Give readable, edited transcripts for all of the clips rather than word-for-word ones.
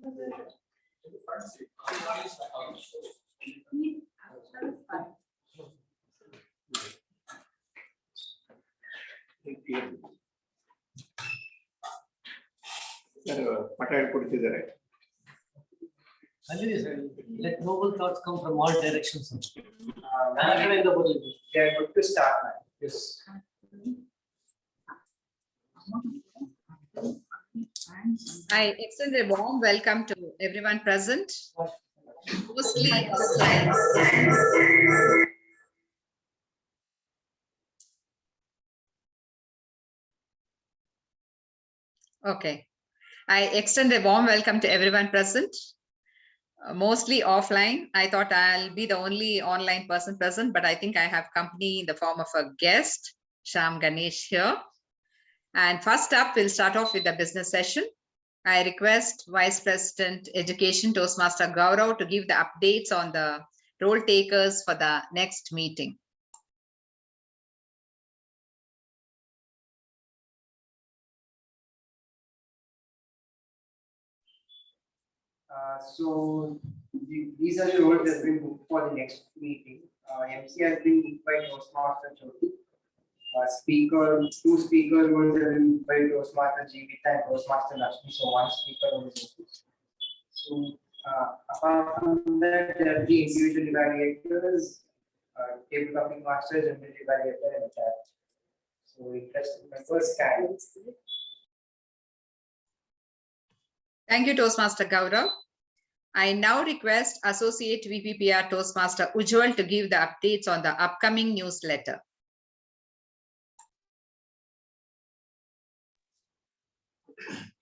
Let noble thoughts come from all directions. They are good to start now. Yes. I extend a warm welcome to everyone present, mostly offline. Okay. I extend a warm welcome to everyone present, mostly offline. I thought I'll be the only online person present, but I think I have company in the form of a guest, Shyam Ganesh here. And first up, we'll start off with the business session. I request Vice President Education Toastmaster Gaurav to give the updates on the role takers for the next meeting. So these are the roles that have been booked for the next meeting. MC has been booked by Toastmaster Jyoti. Two speaker roles have been booked by Toastmaster Jeevita and Toastmaster Lakshmi. So one speaker role is open. So apart from that, there are the individual evaluators, table topic masters, individual evaluator, and chat. So interested members can. Thank you, Toastmaster Gaurav. I now request Associate VPPR Toastmaster Ujjwal to give the updates on the upcoming newsletter.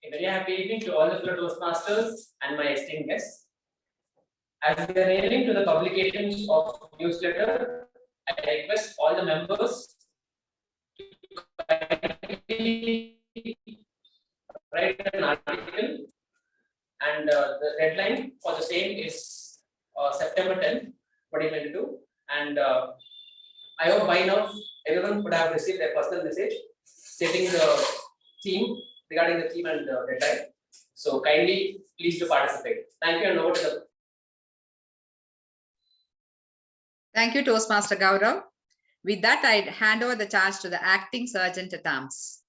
A very happy evening to all the fellow Toastmasters and my esteemed guests. As we are nearing to the publications of newsletter, I request all the members to write an article, and the deadline for the same is September 10th, 2022. And I hope by now everyone would have received a personal message stating the theme, regarding the theme and the deadline. So kindly please to participate. Thank you, and over to the. Thank you, Toastmaster Gaurav. With that, I'd hand over the charge to the Acting Sergeant at Arms.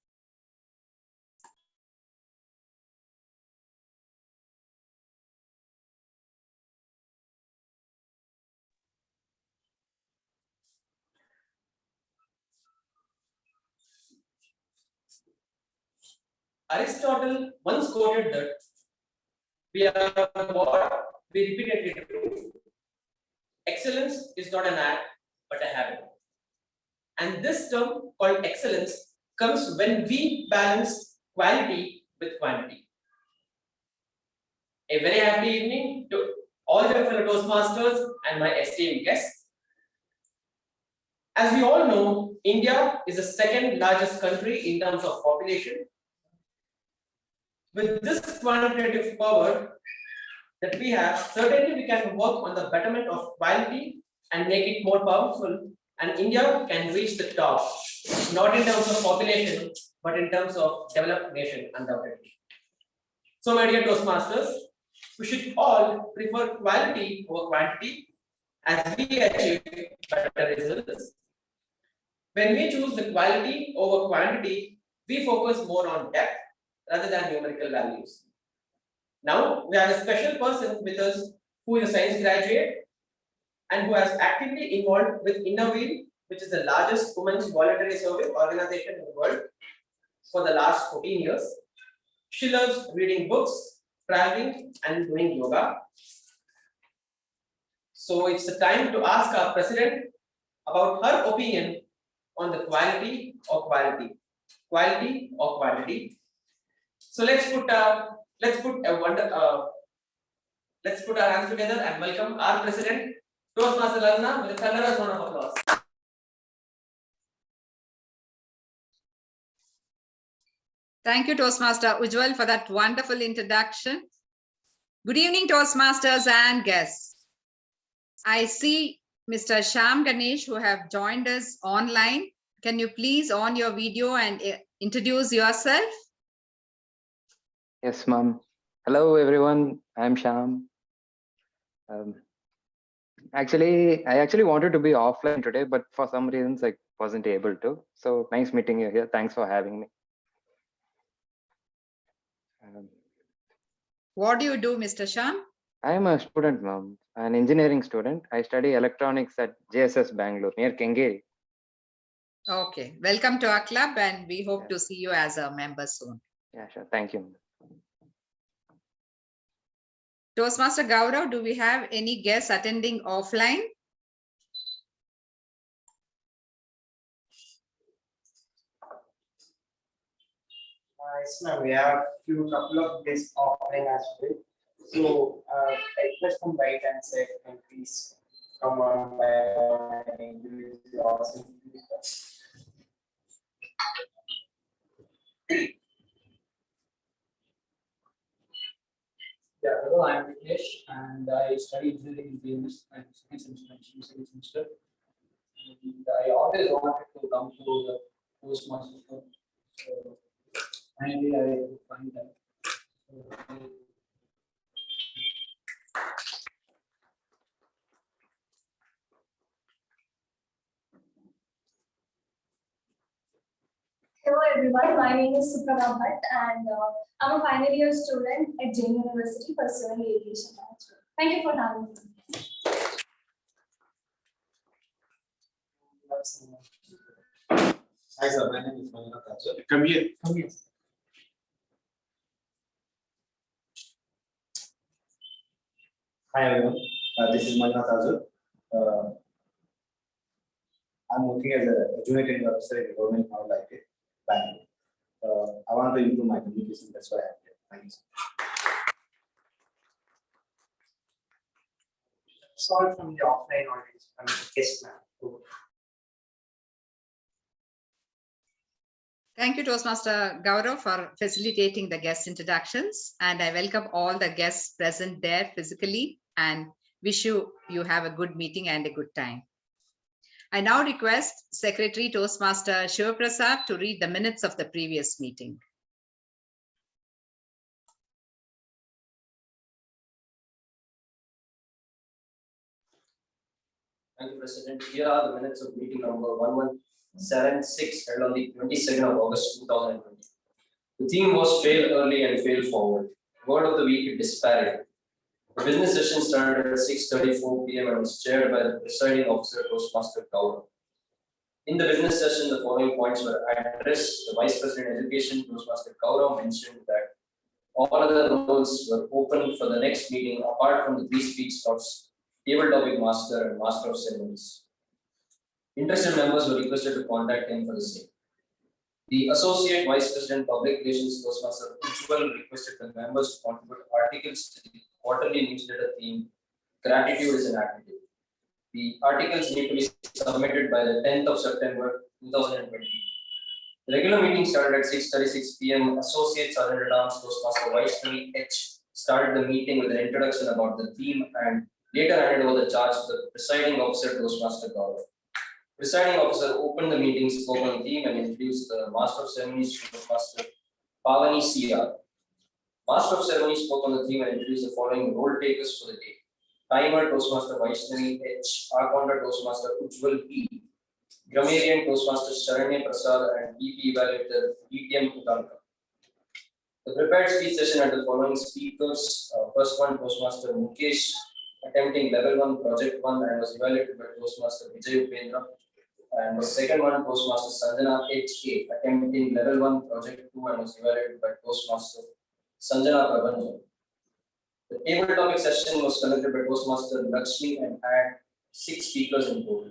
Aristotle once quoted that we are what we repeatedly do. Excellence is not an act, but a habit. And this term called excellence comes when we balance quality with quantity. A very happy evening to all the fellow Toastmasters and my esteemed guests. As we all know, India is the second largest country in terms of population. With this quantitative power that we have, certainly we can work on the betterment of quality and make it more powerful, and India can reach the top, not in terms of population, but in terms of developed nation, undoubtedly. So my dear Toastmasters, we should all prefer quality over quantity as we achieve better results. When we choose the quality over quantity, we focus more on depth rather than numerical values. Now, we have a special person with us who is a science graduate and who has actively involved with Innerwheel, which is the largest women's voluntary service organization in the world for the last 14 years. She loves reading books, traveling, and doing yoga. So it's the time to ask our president about her opinion on the quality or quality, quality or quantity. So let's put our hands together and welcome our president, Toastmaster Lalana, with a thunderous round of applause. Thank you, Toastmaster Ujjwal, for that wonderful introduction. Good evening, Toastmasters and guests. I see Mr. Shyam Ganesh, who have joined us online. Can you please on your video and introduce yourself? Yes, ma'am. Hello everyone, I'm Sham. I actually wanted to be offline today, but for some reasons I wasn't able to. So nice meeting you here. Thanks for having me. What do you do, Mr. Sham? I'm a student, ma'am, an engineering student. I study electronics at JSS Bangalore near Kengeri. Okay, welcome to our club and we hope Yeah. to see you as a member soon. Yeah, sure. Thank you. Toastmaster Gaurav, do we have any guests attending offline? Yes, ma'am, we have couple of guests offline as well. So, I request from right hand side, can please come on by and introduce yourself. Yeah, hello, I am Vikesh and I study engineering in BMS and second semester. And I always wanted to come to the Toastmasters Club. So finally I find that. So, Hello everyone, my name is Suprabha Bhatt and I'm a final year student at Jain University pursuing aviation management. Thank you for having me. Hi sir, my name is Manila Kacha. Come here. come here. Hi everyone, this is Manila Kacha. I'm working as a junior training officer in government now like it, Bangalore. I want to improve my communication, that's why I'm here. Thank you. Sorry from the offline audience, I'm a guest now. Thank you, Toastmaster Gaurav, for facilitating the guest introductions. And I welcome all the guests present there physically and wish you have a good meeting and a good time. I now request Secretary Toastmaster Shiva Prasad to read the minutes of the previous meeting. Thank you, President. Here are the minutes of meeting number 1176 held on the 22nd of August 2020. The theme was fail early and fail forward. Word of the week, disparity. The business session started at 6:34 p.m. and was chaired by the presiding officer, Toastmaster Gaurav. In the business session, the following points were addressed. The Vice President Education, Toastmaster Gaurav, mentioned that all other roles were open for the next meeting apart from the 3 speech slots, table topic master and master of ceremonies. Interested members were requested to contact him for the same. The Associate Vice President Public Relations Toastmaster Ujjwal requested the members to contribute articles to the quarterly newsletter theme Gratitude is an Attitude. The articles need to be submitted by the 10th of September 2020. The regular meeting started at 6:36 p.m. Associate Sergeant at Arms Toastmaster Vaishnavi H started the meeting with an introduction about the theme and later handed over the charge to the presiding officer Toastmaster Gaurav. Presiding officer opened the meeting, spoke on the theme, and introduced the Master of Ceremonies Toastmaster Pavani CR. Master of Ceremonies spoke on the theme and introduced the following role takers for the day. Timer Toastmaster Vaishnavi H, Archonda Toastmaster Ujjwal E, Grammarian Toastmaster Sharanya Prasad, and EP Evaluator DTM Kudanka. The prepared speech session had the following speakers. First one, Toastmaster Mukesh, attempting level 1, project 1, and was evaluated by Toastmaster Vijay Upendra. And the second one, Toastmaster Sanjana HK, attempting level 1, project 2, and was evaluated by Toastmaster Sanjana Prabhanjan. The table topic session was conducted by Toastmaster Lakshmi and had 6 speakers in total.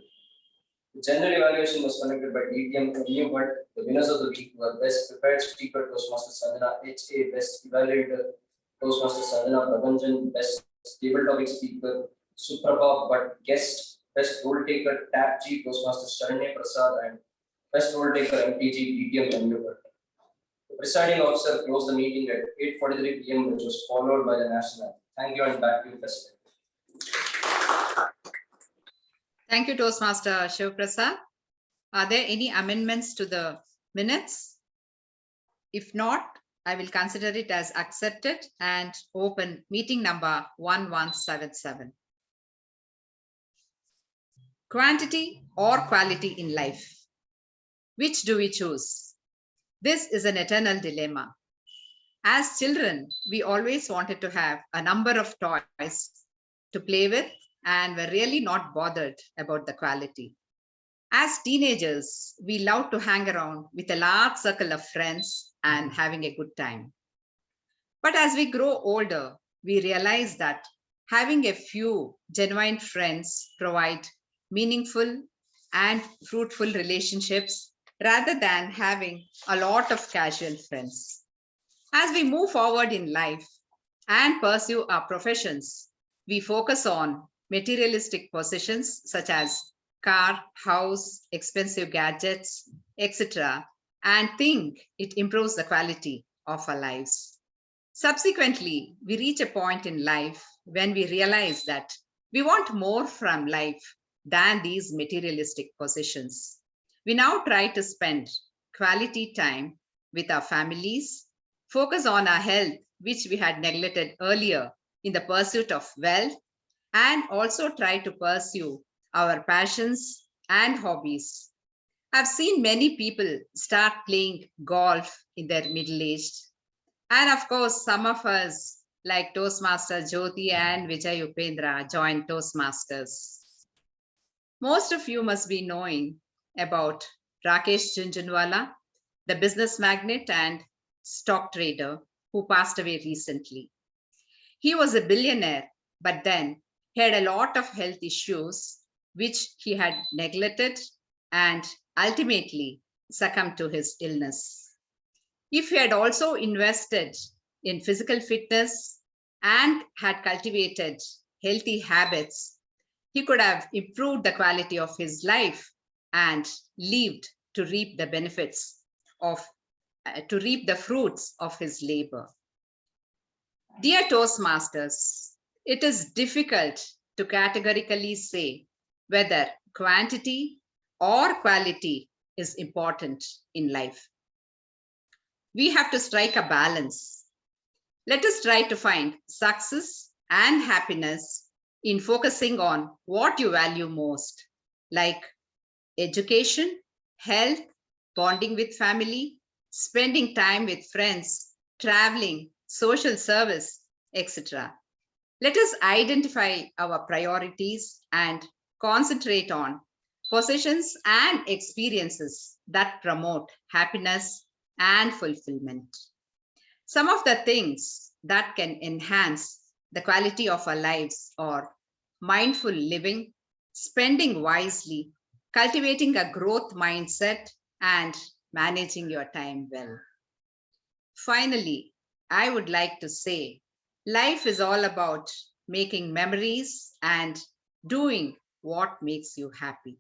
The general evaluation was conducted by DTM New Bhatt. The winners of the week were Best Prepared Speaker Toastmaster Sanjana HA, Best Evaluator Toastmaster Sanjana Prabhanjan, Best Table Topic Speaker Suprabha Bhatt, Guest Best Role Taker Tap G Toastmaster Sharanya Prasad, and Best Role Taker MTG DTM New Bhatt. The presiding officer closed the meeting at 8:43 p.m., which was followed by the national anthem. Thank you, and back to you, President. Thank you, Toastmaster Shiva Prasad. Are there any amendments to the minutes? If not, I will consider it as accepted and open meeting number 1177. Quantity or quality in life? Which do we choose? This is an eternal dilemma. As children, we always wanted to have a number of toys to play with and were really not bothered about the quality. As teenagers, we love to hang around with a large circle of friends and having a good time. But as we grow older, we realize that having a few genuine friends provide meaningful and fruitful relationships rather than having a lot of casual friends. As we move forward in life and pursue our professions, we focus on materialistic possessions such as car, house, expensive gadgets, etc., and think it improves the quality of our lives. Subsequently, we reach a point in life when we realize that we want more from life than these materialistic possessions. We now try to spend quality time with our families, focus on our health, which we had neglected earlier in the pursuit of wealth, and also try to pursue our passions and hobbies. I've seen many people start playing golf in their middle age. And of course, some of us, like Toastmaster Jyoti and Vijay Upendra, joined Toastmasters. Most of you must be knowing about Rakesh Jhunjhunwala, the business magnate and stock trader who passed away recently. He was a billionaire, but then he had a lot of health issues which he had neglected and ultimately succumbed to his illness. If he had also invested in physical fitness and had cultivated healthy habits, he could have improved the quality of his life and lived to reap the benefits of, to reap the fruits of his labor. Dear Toastmasters, it is difficult to categorically say whether quantity or quality is important in life. We have to strike a balance. Let us try to find success and happiness in focusing on what you value most, like education, health, bonding with family, spending time with friends, traveling, social service, etc. Let us identify our priorities and concentrate on possessions and experiences that promote happiness and fulfillment. Some of the things that can enhance the quality of our lives are mindful living, spending wisely, cultivating a growth mindset, and managing your time well. Finally, I would like to say, life is all about making memories and doing what makes you happy.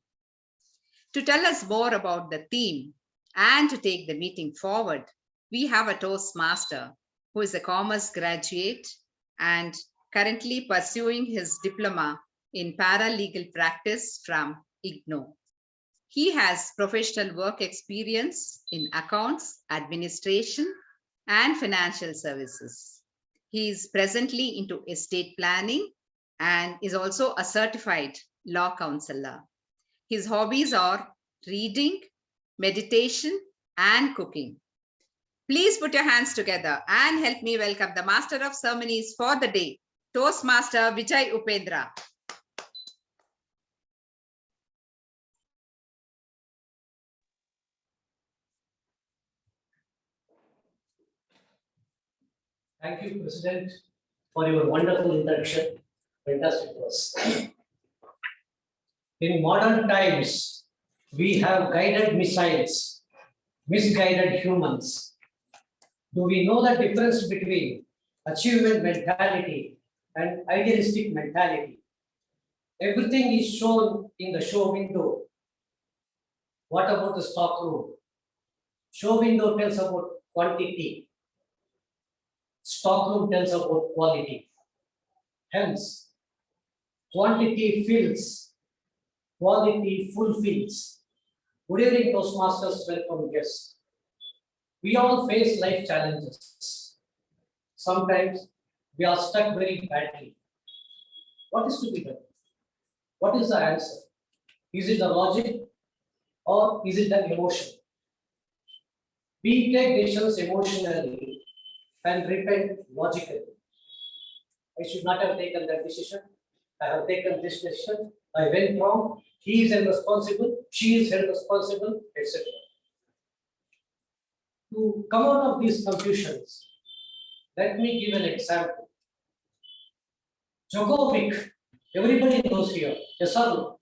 To tell us more about the theme and to take the meeting forward, we have a Toastmaster who is a commerce graduate and currently pursuing his diploma in paralegal practice from IGNO. He has professional work experience in accounts, administration, and financial services. He is presently into estate planning and is also a certified law counselor. His hobbies are reading, meditation, and cooking. Please put your hands together and help me welcome the Master of Ceremonies for the day, Toastmaster Vijay Upendra. Thank you, President, for your wonderful introduction. Fantastic was. In modern times, we have guided missiles, misguided humans. Do we know the difference between achievement mentality and idealistic mentality? Everything is shown in the show window. What about the stock room? Show window tells about quantity. Stockroom tells about quality. Hence, quantity fills, quality fulfills. Good evening, Toastmasters, welcome guests. We all face life challenges. Sometimes we are stuck very badly. What is to be done? What is the answer? Is it the logic or is it the emotion? We take decisions emotionally and repent logically. I should not have taken that decision. I have taken this decision. I went wrong. He is held responsible. She is held responsible, etc. To come out of these confusions, let me give an example. Djokovic, everybody knows here. Yes or no?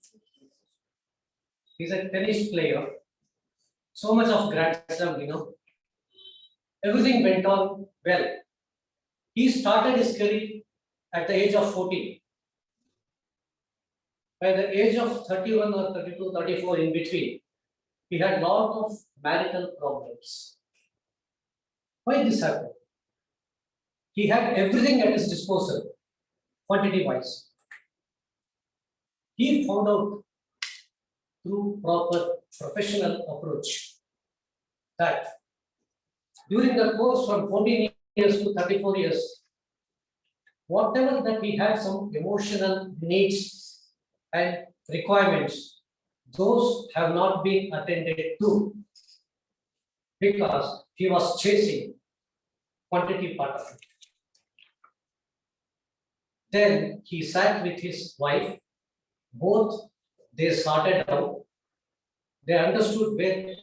He's a tennis player. So much of Grand Slam, Everything went on well. He started his career at the age of 14. By the age of 31 or 32, 34 in between, he had a lot of marital problems. Why this happened? He had everything at his disposal, quantity-wise. He found out through proper professional approach that during the course from 14 years to 34 years, whatever that he had some emotional needs and requirements, those have not been attended to because he was chasing quantity part of it. Then he sat with his wife, both they sorted out, they understood where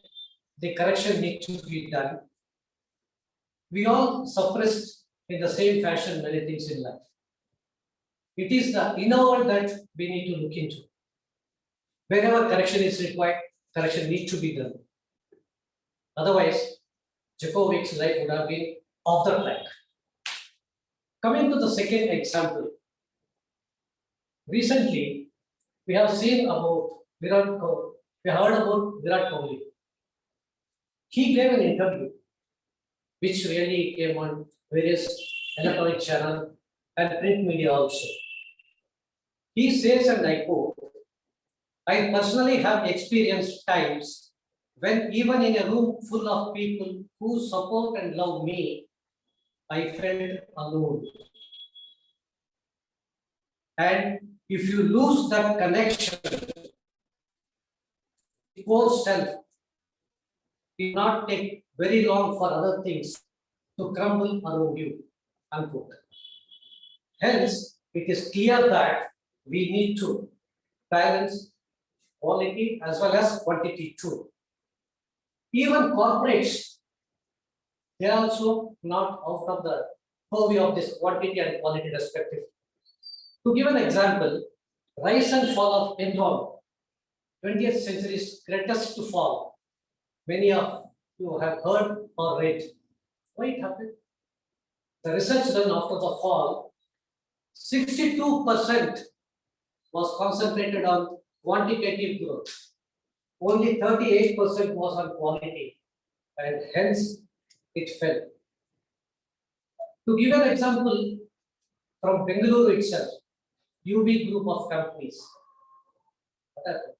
the correction needs to be done. We all suppressed in the same fashion many things in life. It is the inner world that we need to look into. Whenever correction is required, correction needs to be done. Otherwise, Djokovic's life would have been off the track. Coming to the second example. Recently, we have seen about Virat Kohli. We heard about Virat Kohli. He gave an interview which really came on various electronic channels and print media also. He says, and I quote, I personally have experienced times when even in a room full of people who support and love me, I felt alone. And if you lose that connection, core self, it will not take very long for other things to crumble around you, unquote. Hence, it is clear that we need to balance quality as well as quantity too. Even corporates, they are also not out of the purview of this quantity and quality respectively. To give an example, rise and fall of Enron, 20th century's greatest to fall. Many of you have heard or read. Why it happened? The research done after the fall, 62% was concentrated on quantitative growth. Only 38% was on quality, and hence it fell. To give an example from Bengaluru itself, UB group of companies. What happened?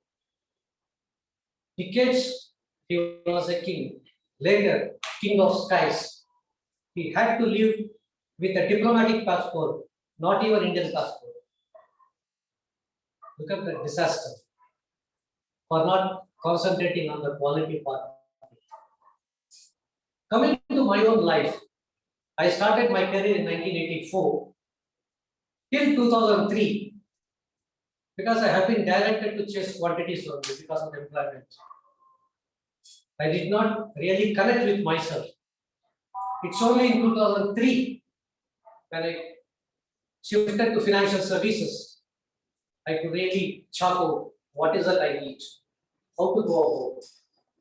Decades he was a king, later king of skies. He had to live with a diplomatic passport, not even Indian passport. Look at the disaster for not concentrating on the quality part. Coming to my own life, I started my career in 1984 till 2003 because I have been directed to chase quantities only because of employment. I did not really connect with myself. It's only in 2003 when I shifted to financial services, I could really chart out what is that I need, how to go about.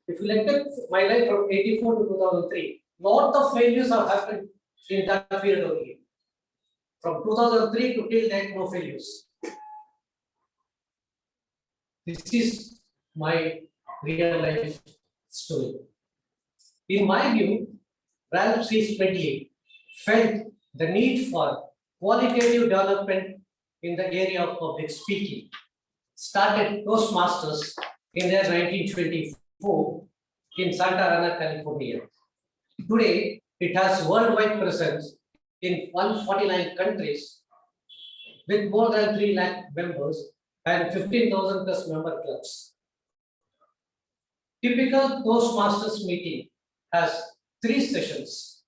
If you look at my life from 84 to 2003, lot of failures have happened in that period only. From 2003 to till then, no failures. This is my real life story. In my view, Ralph C. Smedley felt the need for qualitative development in the area of public speaking. Started Toastmasters in the year 1924 in Santa Ana, California. Today, it has worldwide presence in 149 countries with more than 3 lakh members and 15,000 plus member clubs. Typical Toastmasters meeting has 3 sessions.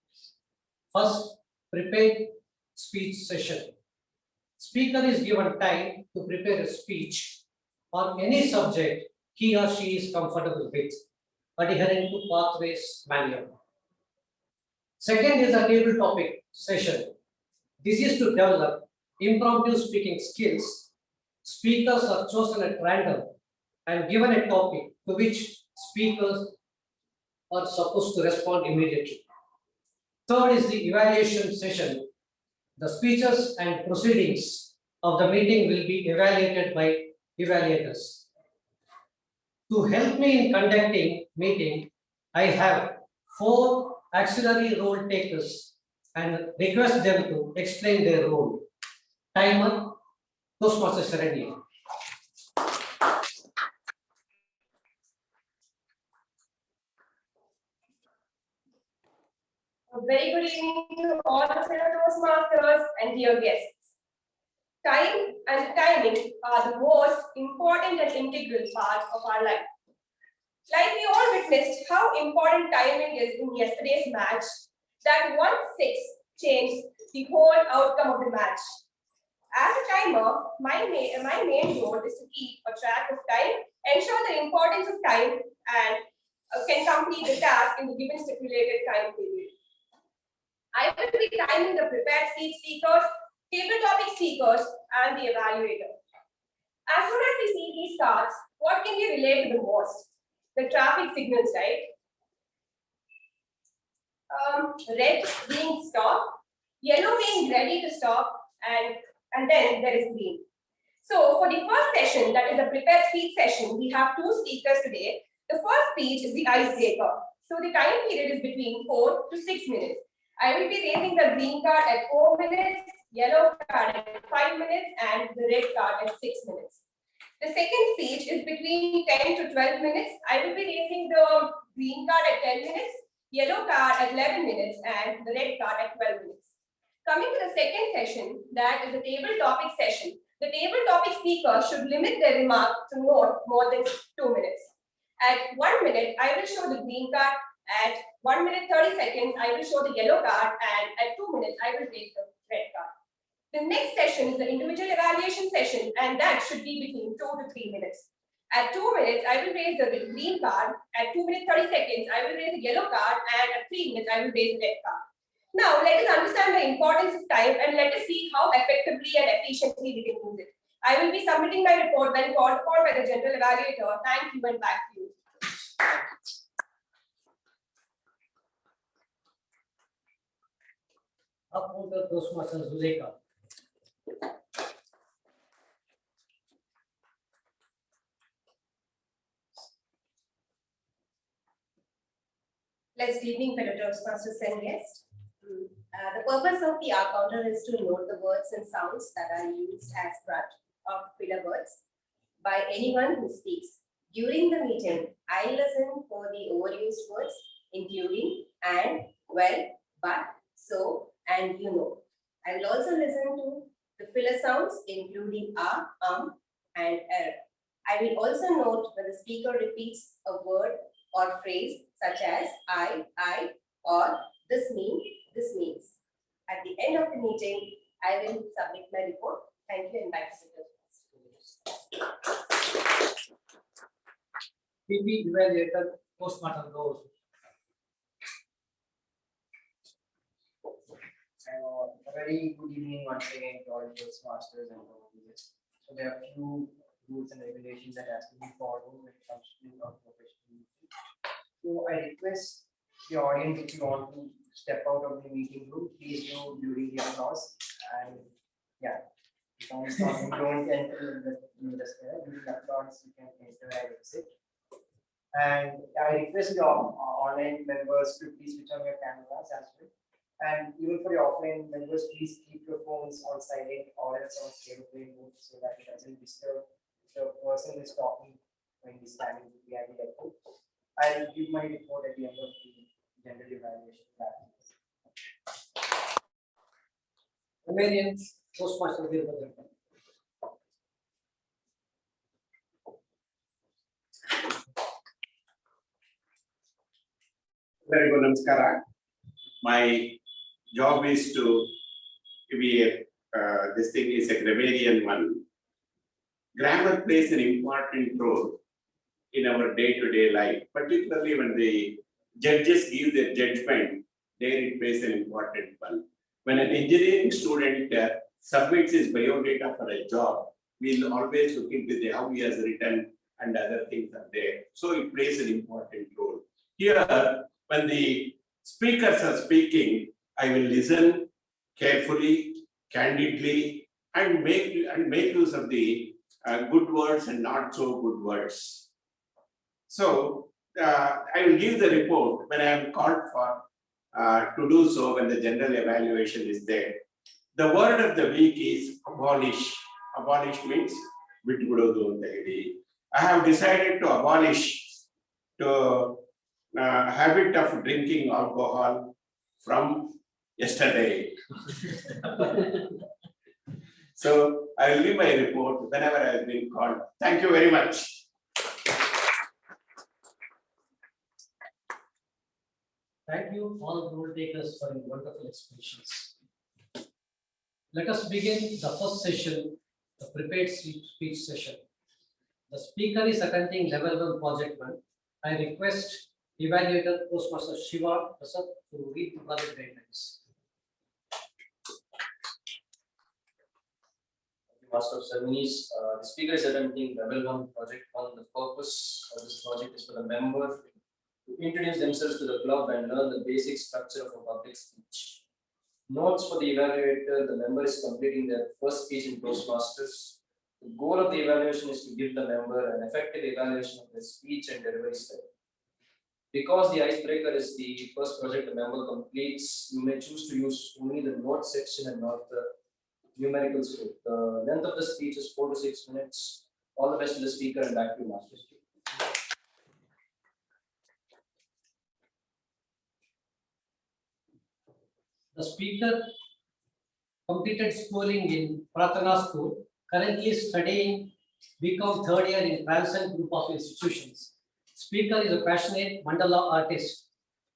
First, prepaid speech session. Speaker is given time to prepare a speech on any subject he or she is comfortable with, adhering to pathways manual. Second is a table topic session. This is to develop impromptu speaking skills. Speakers are chosen at random and given a topic to which speakers are supposed to respond immediately. Third is the evaluation session. The speeches and proceedings of the meeting will be evaluated by evaluators. To help me in conducting meeting, I have 4 auxiliary role takers and request them to explain their role. Timer, Toastmaster Sharanya. A very good evening to all the fellow Toastmasters and dear guests. Time and timing are the most important and integral part of our life. Like we all witnessed how important timing is in yesterday's match, that 1-6 changed the whole outcome of the match. As a timer, my main goal is to keep a track of time, ensure the importance of time, and can complete the task in the given stipulated time period. I will be timing the prepared speech speakers, table topic speakers, and the evaluator. As soon as we see these cards, what can we relate to the most? The traffic signals, right? Red being stop, yellow being ready to stop, and then there is green. So for the first session, that is the prepared speech session, we have 2 speakers today. The first speech is the icebreaker. So the time period is between 4 to 6 minutes. I will be raising the green card at 4 minutes, yellow card at 5 minutes, and the red card at 6 minutes. The second speech is between 10 to 12 minutes. I will be raising the green card at 10 minutes, yellow card at 11 minutes, and the red card at 12 minutes. Coming to the second session, that is the table topic session. The table topic speaker should limit their remark to not more than 2 minutes. At 1 minute, I will show the green card. At 1 minute 30 seconds, I will show the yellow card, and at 2 minutes, I will raise the red card. The next session is the individual evaluation session, and that should be between 2 to 3 minutes. At 2 minutes, I will raise the green card. At 2 minutes 30 seconds, I will raise the yellow card, and at 3 minutes, I will raise the red card. Now, let us understand the importance of time and let us see how effectively and efficiently we can use it. I will be submitting my report when called upon by the general evaluator. Thank you, and back to you. Upload Toastmasters Zuleika. Pleasant evening, fellow Toastmasters and guests. The purpose of the R counter is to note the words and sounds that are used as part of filler words by anyone who speaks. During the meeting, I listen for the overused words, including and, well, but, so, and you know. I will also listen to the filler sounds, including and I will also note when the speaker repeats a word or phrase such as I, or this means. At the end of the meeting, I will submit my report. Thank you, and back to the PP evaluator postmortem goals. A very good evening once again to all Toastmasters and volunteers. So there are a few rules and regulations that has to be followed when it comes to our professional meeting. So I request the audience, if you want to step out of the meeting room, please do during the applause. And yeah, don't enter the square. During the applause, you can enter and exit. And I request the online members to please switch on your cameras as well. And even for the offline members, please keep your phones on silent or else on airplane mode so that it doesn't disturb the person who is talking when he's standing behind the airport. I'll give my report at the end of the general evaluation practice. Romanian Postmaster Virabhadra. Very good, Namaskara. My job is to be this thing is a grammarian one. Grammar plays an important role in our day-to-day life, particularly when the judges give their judgment, there it plays an important one. When an engineering student submits his biodata for a job, we'll always look into how he has written and other things are there. So it plays an important role. Here, when the speakers are speaking, I will listen carefully, candidly, and make use of the good words and not so good words. So I will give the report when I am called for to do so when the general evaluation is there. The word of the week is abolish. Abolish means I have decided to abolish the habit of drinking alcohol from yesterday. So I will give my report whenever I have been called. Thank you very much. Thank you all the role takers for your wonderful explanations. Let us begin the first session, the prepared speech session. The speaker is attending level 1 project 1. I request evaluator Postmaster Shiva Prasad to read the project guidelines. Master of Ceremonies, the speaker is attempting level 1 project 1. The purpose of this project is for the member to introduce themselves to the club and learn the basic structure of a public speech. Notes for the evaluator: the member is completing their first speech in Toastmasters. The goal of the evaluation is to give the member an effective evaluation of their speech and delivery style. Because the icebreaker is the first project the member completes, you may choose to use only the notes section and not the numerical script. The length of the speech is 4 to 6 minutes. All the best to the speaker and back to you, Master. The speaker completed schooling in Pratana School, currently studying BCom third year in Transcend Group of Institutions. Speaker is a passionate mandala artist.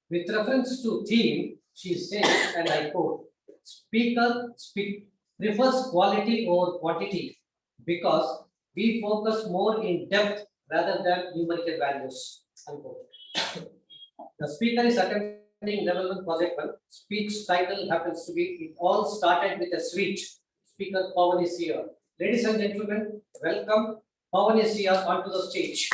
With reference to theme, she says, and I quote, speaker prefers quality over quantity because we focus more in depth rather than numerical values. Unquote. The speaker is attending level 1 project 1. Speech title happens to be "It All Started with a Sweet." Speaker Pawan is here. Ladies and gentlemen, welcome. Pawan is here onto the stage.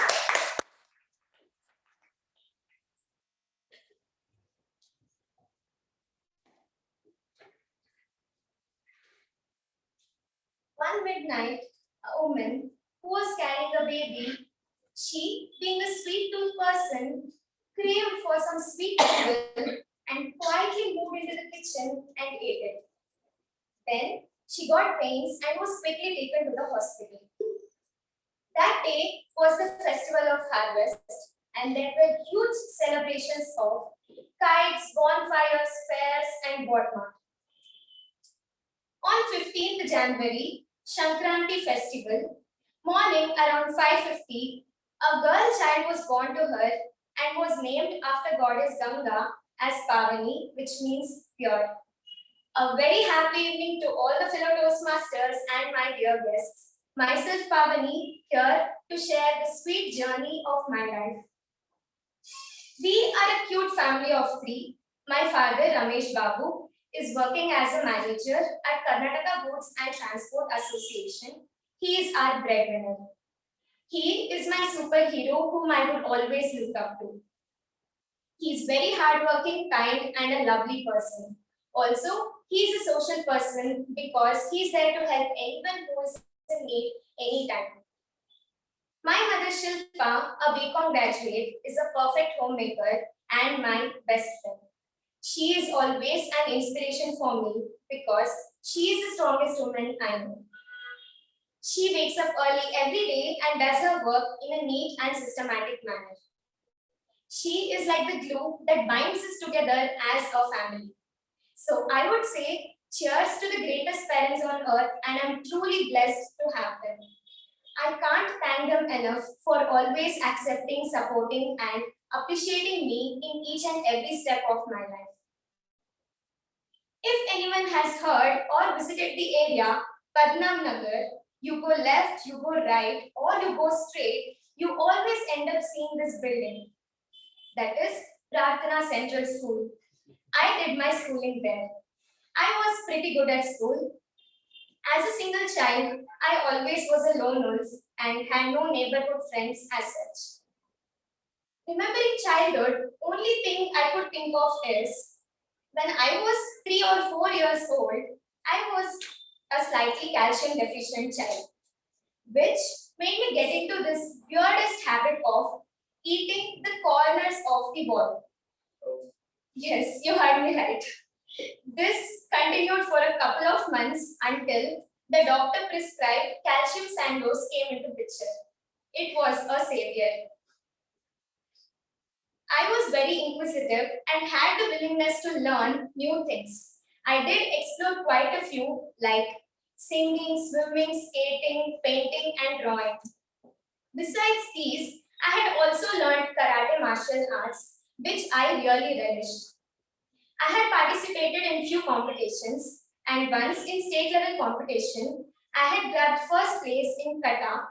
One midnight, a woman who was carrying a baby, she, being a sweet-tooth person, craved for some sweet milk and quietly moved into the kitchen and ate it. Then she got pains and was quickly taken to the hospital. That day was the festival of harvest, and there were huge celebrations of kites, bonfires, fairs, and whatnot. On 15th January, Shankranti festival, morning around 5:50, a girl child was born to her and was named after goddess Ganga as Pavani, which means pure. A very happy evening to all the fellow Toastmasters and my dear guests. Myself Pavani here to share the sweet journey of my life. We are a cute family of 3. My father, Ramesh Babu, is working as a manager at Karnataka Goods and Transport Association. He is our breadwinner. He is my superhero whom I would always look up to. He is very hardworking, kind, and a lovely person. Also, he is a social person because he is there to help anyone who is in need anytime. My mother Shilpa, a BCom graduate, is a perfect homemaker and my best friend. She is always an inspiration for me because she is the strongest woman I know. She wakes up early every day and does her work in a neat and systematic manner. She is like the glue that binds us together as a family. So I would say cheers to the greatest parents on earth, and I'm truly blessed to have them. I can't thank them enough for always accepting, supporting, and appreciating me in each and every step of my life. If anyone has heard or visited the area, Padnam Nagar, you go left, you go right, or you go straight, you always end up seeing this building. That is Prarthana Central School. I did my schooling there. I was pretty good at school. As a single child, I always was a lone wolf and had no neighborhood friends as such. Remembering childhood, only thing I could think of is when I was 3 or 4 years old, I was a slightly calcium deficient child, which made me get into this weirdest habit of eating the corners of the bottle. Yes, you heard me right. This continued for a couple of months until the doctor prescribed calcium sandose came into picture. It was a savior. I was very inquisitive and had the willingness to learn new things. I did explore quite a few like singing, swimming, skating, painting, and drawing. Besides these, I had also learned karate martial arts, which I really relished. I had participated in few competitions, and once in state level competition, I had grabbed first place in kata,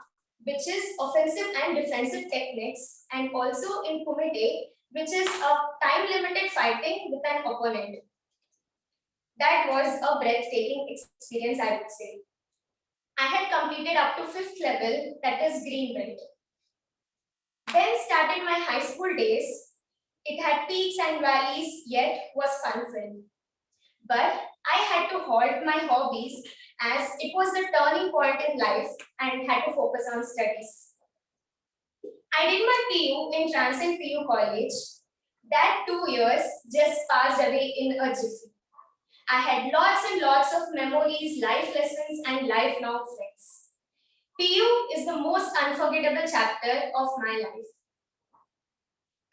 which is offensive and defensive techniques, and also in kumite, which is a time limited fighting with an opponent. That was a breathtaking experience, I would say. I had completed up to fifth level, that is green belt. Then started my high school days. It had peaks and valleys, yet was fun filled. But I had to halt my hobbies as it was the turning point in life and had to focus on studies. I did my PU in Transcend PU College. That 2 years just passed away in a jiffy. I had lots and lots of memories, life lessons, and lifelong friends. PU is the most unforgettable chapter of my life.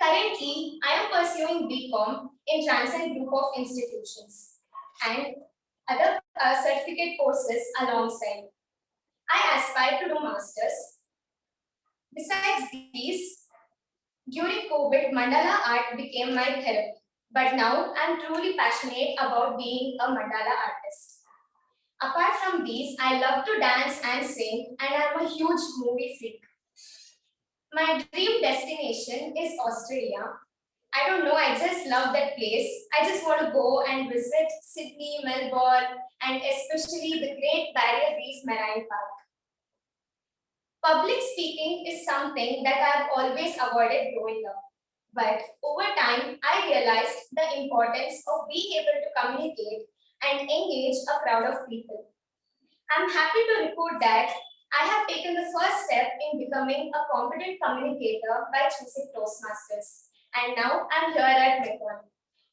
Currently, I am pursuing BCom in Transcend Group of Institutions and other certificate courses alongside. I aspire to do masters. Besides these, during COVID, mandala art became my therapy. But now I'm truly passionate about being a mandala artist. Apart from these, I love to dance and sing, and I'm a huge movie freak. My dream destination is Australia. I don't know, I just love that place. I just want to go and visit Sydney, Melbourne, and especially the Great Barrier Reef Marine Park. Public speaking is something that I've always avoided growing up. But over time, I realized the importance of being able to communicate and engage a crowd of people. I'm happy to report that I have taken the first step in becoming a competent communicator by choosing Toastmasters. And now I'm here at Mekon.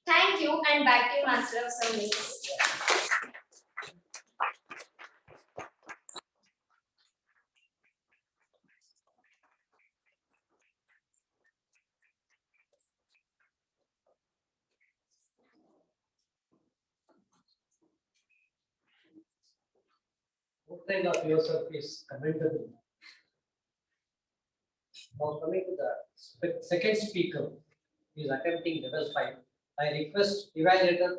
Thank you, and back to you, Master of Ceremonies. Portrayal of yourself is commendable. Now coming to the second speaker, who is attempting level 5. I request evaluator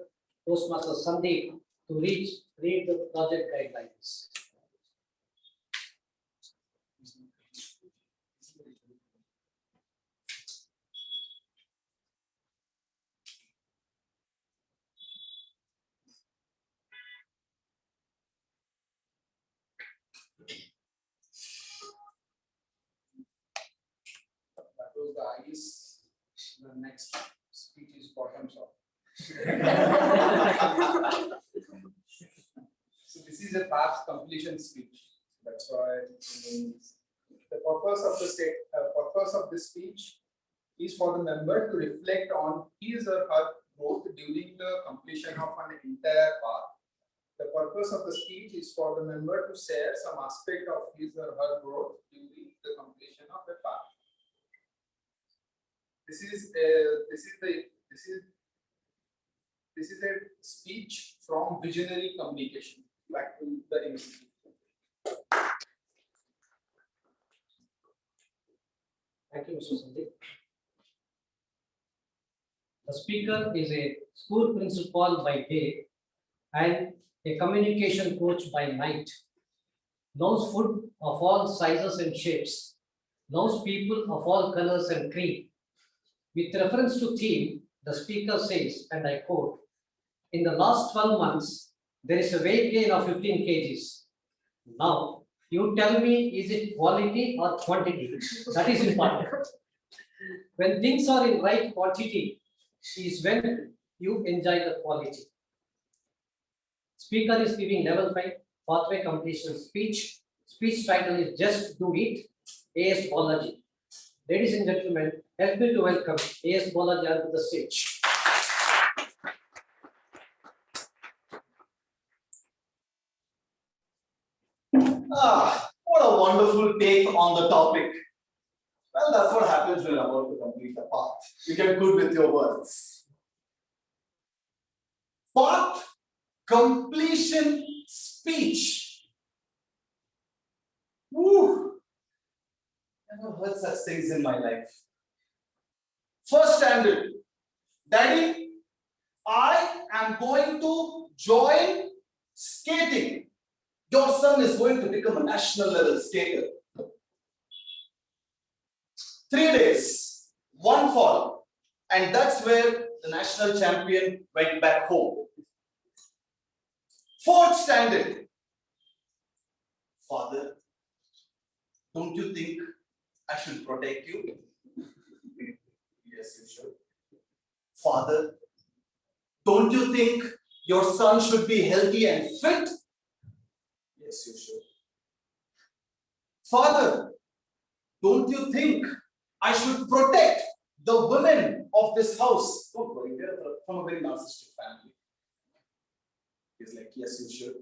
Toastmaster Sandeep to read the project guidelines. That was the eyes. The next speech is bottoms up. So this is a past completion speech. That's why the purpose of this speech is for the member to reflect on his or her growth during the completion of an entire path. The purpose of the speech is for the member to share some aspect of his or her growth during the completion of the path. This is a speech from visionary communication. Back to the MC. Thank you, Mr. Sandeep. The speaker is a school principal by day and a communication coach by night. Knows food of all sizes and shapes. Knows people of all colors and creed. With reference to theme, the speaker says, and I quote, "In the last 12 months, there is a weight gain of 15 kgs. Now, you tell me, is it quality or quantity? That is important. When things are in right quantity, is when you enjoy the quality." Speaker is giving level 5 pathway completion speech. Speech title is Just Do It, A.S. Balaji. Ladies and gentlemen, help me to welcome A.S. Balaji onto the stage. What a wonderful take on the topic. Well, that's what happens when you're about to complete a path. You get good with your words. Path completion speech. Woo! Never heard such things in my life. First standard. Daddy, I am going to join skating. Your son is going to become a national level skater. 3 days, 1 fall, and that's where the national champion went back home. Fourth standard. Father, don't you think I should protect you? Yes, you should. Father, don't you think your son should be healthy and fit? Yes, you should. Father, don't you think I should protect the women of this house? Don't worry, we are from a very narcissistic family. He's like, yes, you should.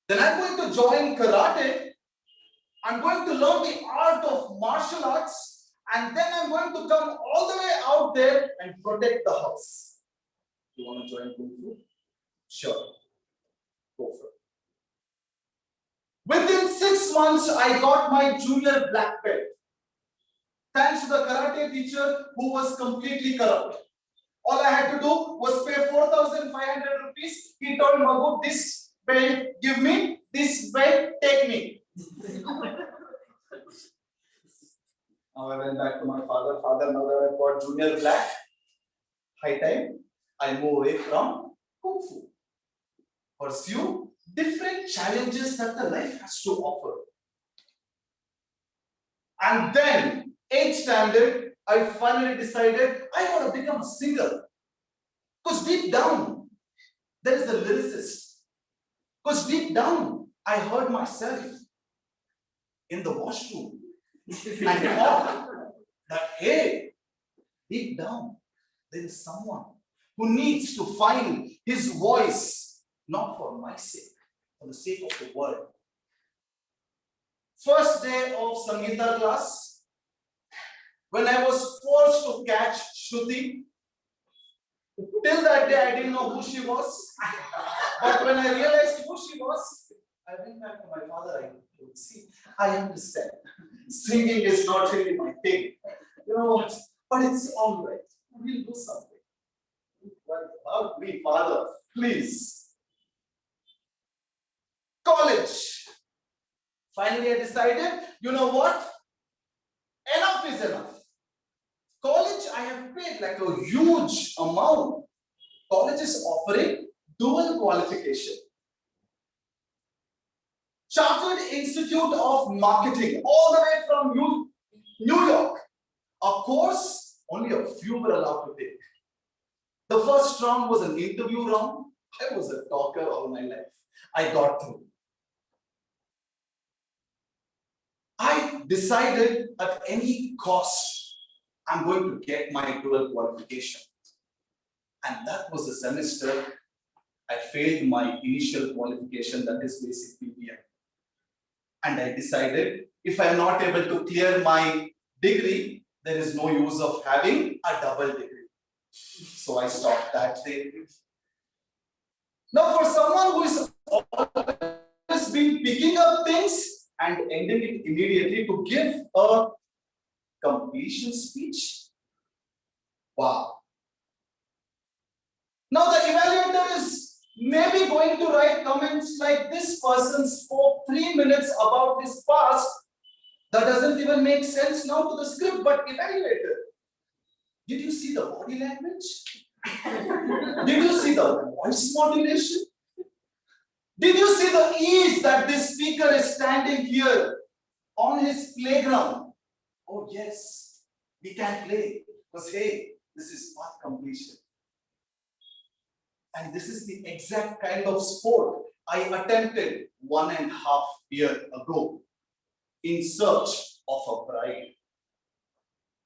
Then I'm going to join karate. I'm going to learn the art of martial arts. And then I'm going to come all the way out there and protect the house. You want to join Kung Fu? Sure. Go for it. Within 6 months, I got my junior black belt. Thanks to the karate teacher who was completely corrupt. All I had to do was pay 4,500 rupees. He told Magu, this belt give me, this belt take me. Now I went back to my father. Father, now that I've got junior black, high time, I move away from Kung Fu. Pursue different challenges that the life has to offer. And then, 8th standard, I finally decided I want to become a singer. Because deep down, there is a lyricist. Because deep down, I heard myself in the washroom and thought that, hey, deep down, there is someone who needs to find his voice, not for my sake, for the sake of the world. First day of Sangeeta class, when I was forced to catch Shruti, till that day I didn't know who she was. But when I realized who she was, I went back to my father. I would see, I understand. Singing is not really my thing. You know what? But it's all right. We'll do something. Well, about me, father, please. College. Finally, I decided, you know what? Enough is enough. College, I have paid like a huge amount. College is offering dual qualification. Chartered Institute of Marketing, all the way from New York. A course only a few were allowed to take. The first round was an interview round. I was a talker all my life. I got through. I decided at any cost, I'm going to get my dual qualification. And that was the semester I failed my initial qualification, that is basic PPM. And I decided if I'm not able to clear my degree, there is no use of having a double degree. So I stopped that there. Now, for someone who is always been picking up things and ending it immediately to give a completion speech, wow. Now, the evaluator is maybe going to write comments like, this person spoke 3 minutes about his past. That doesn't even make sense now to the script, but evaluator, did you see the body language? Did you see the voice modulation? Did you see the ease that this speaker is standing here on his playground? Oh yes, we can play, because hey, this is path completion. And this is the exact kind of sport I attempted 1.5 years ago in search of a bride.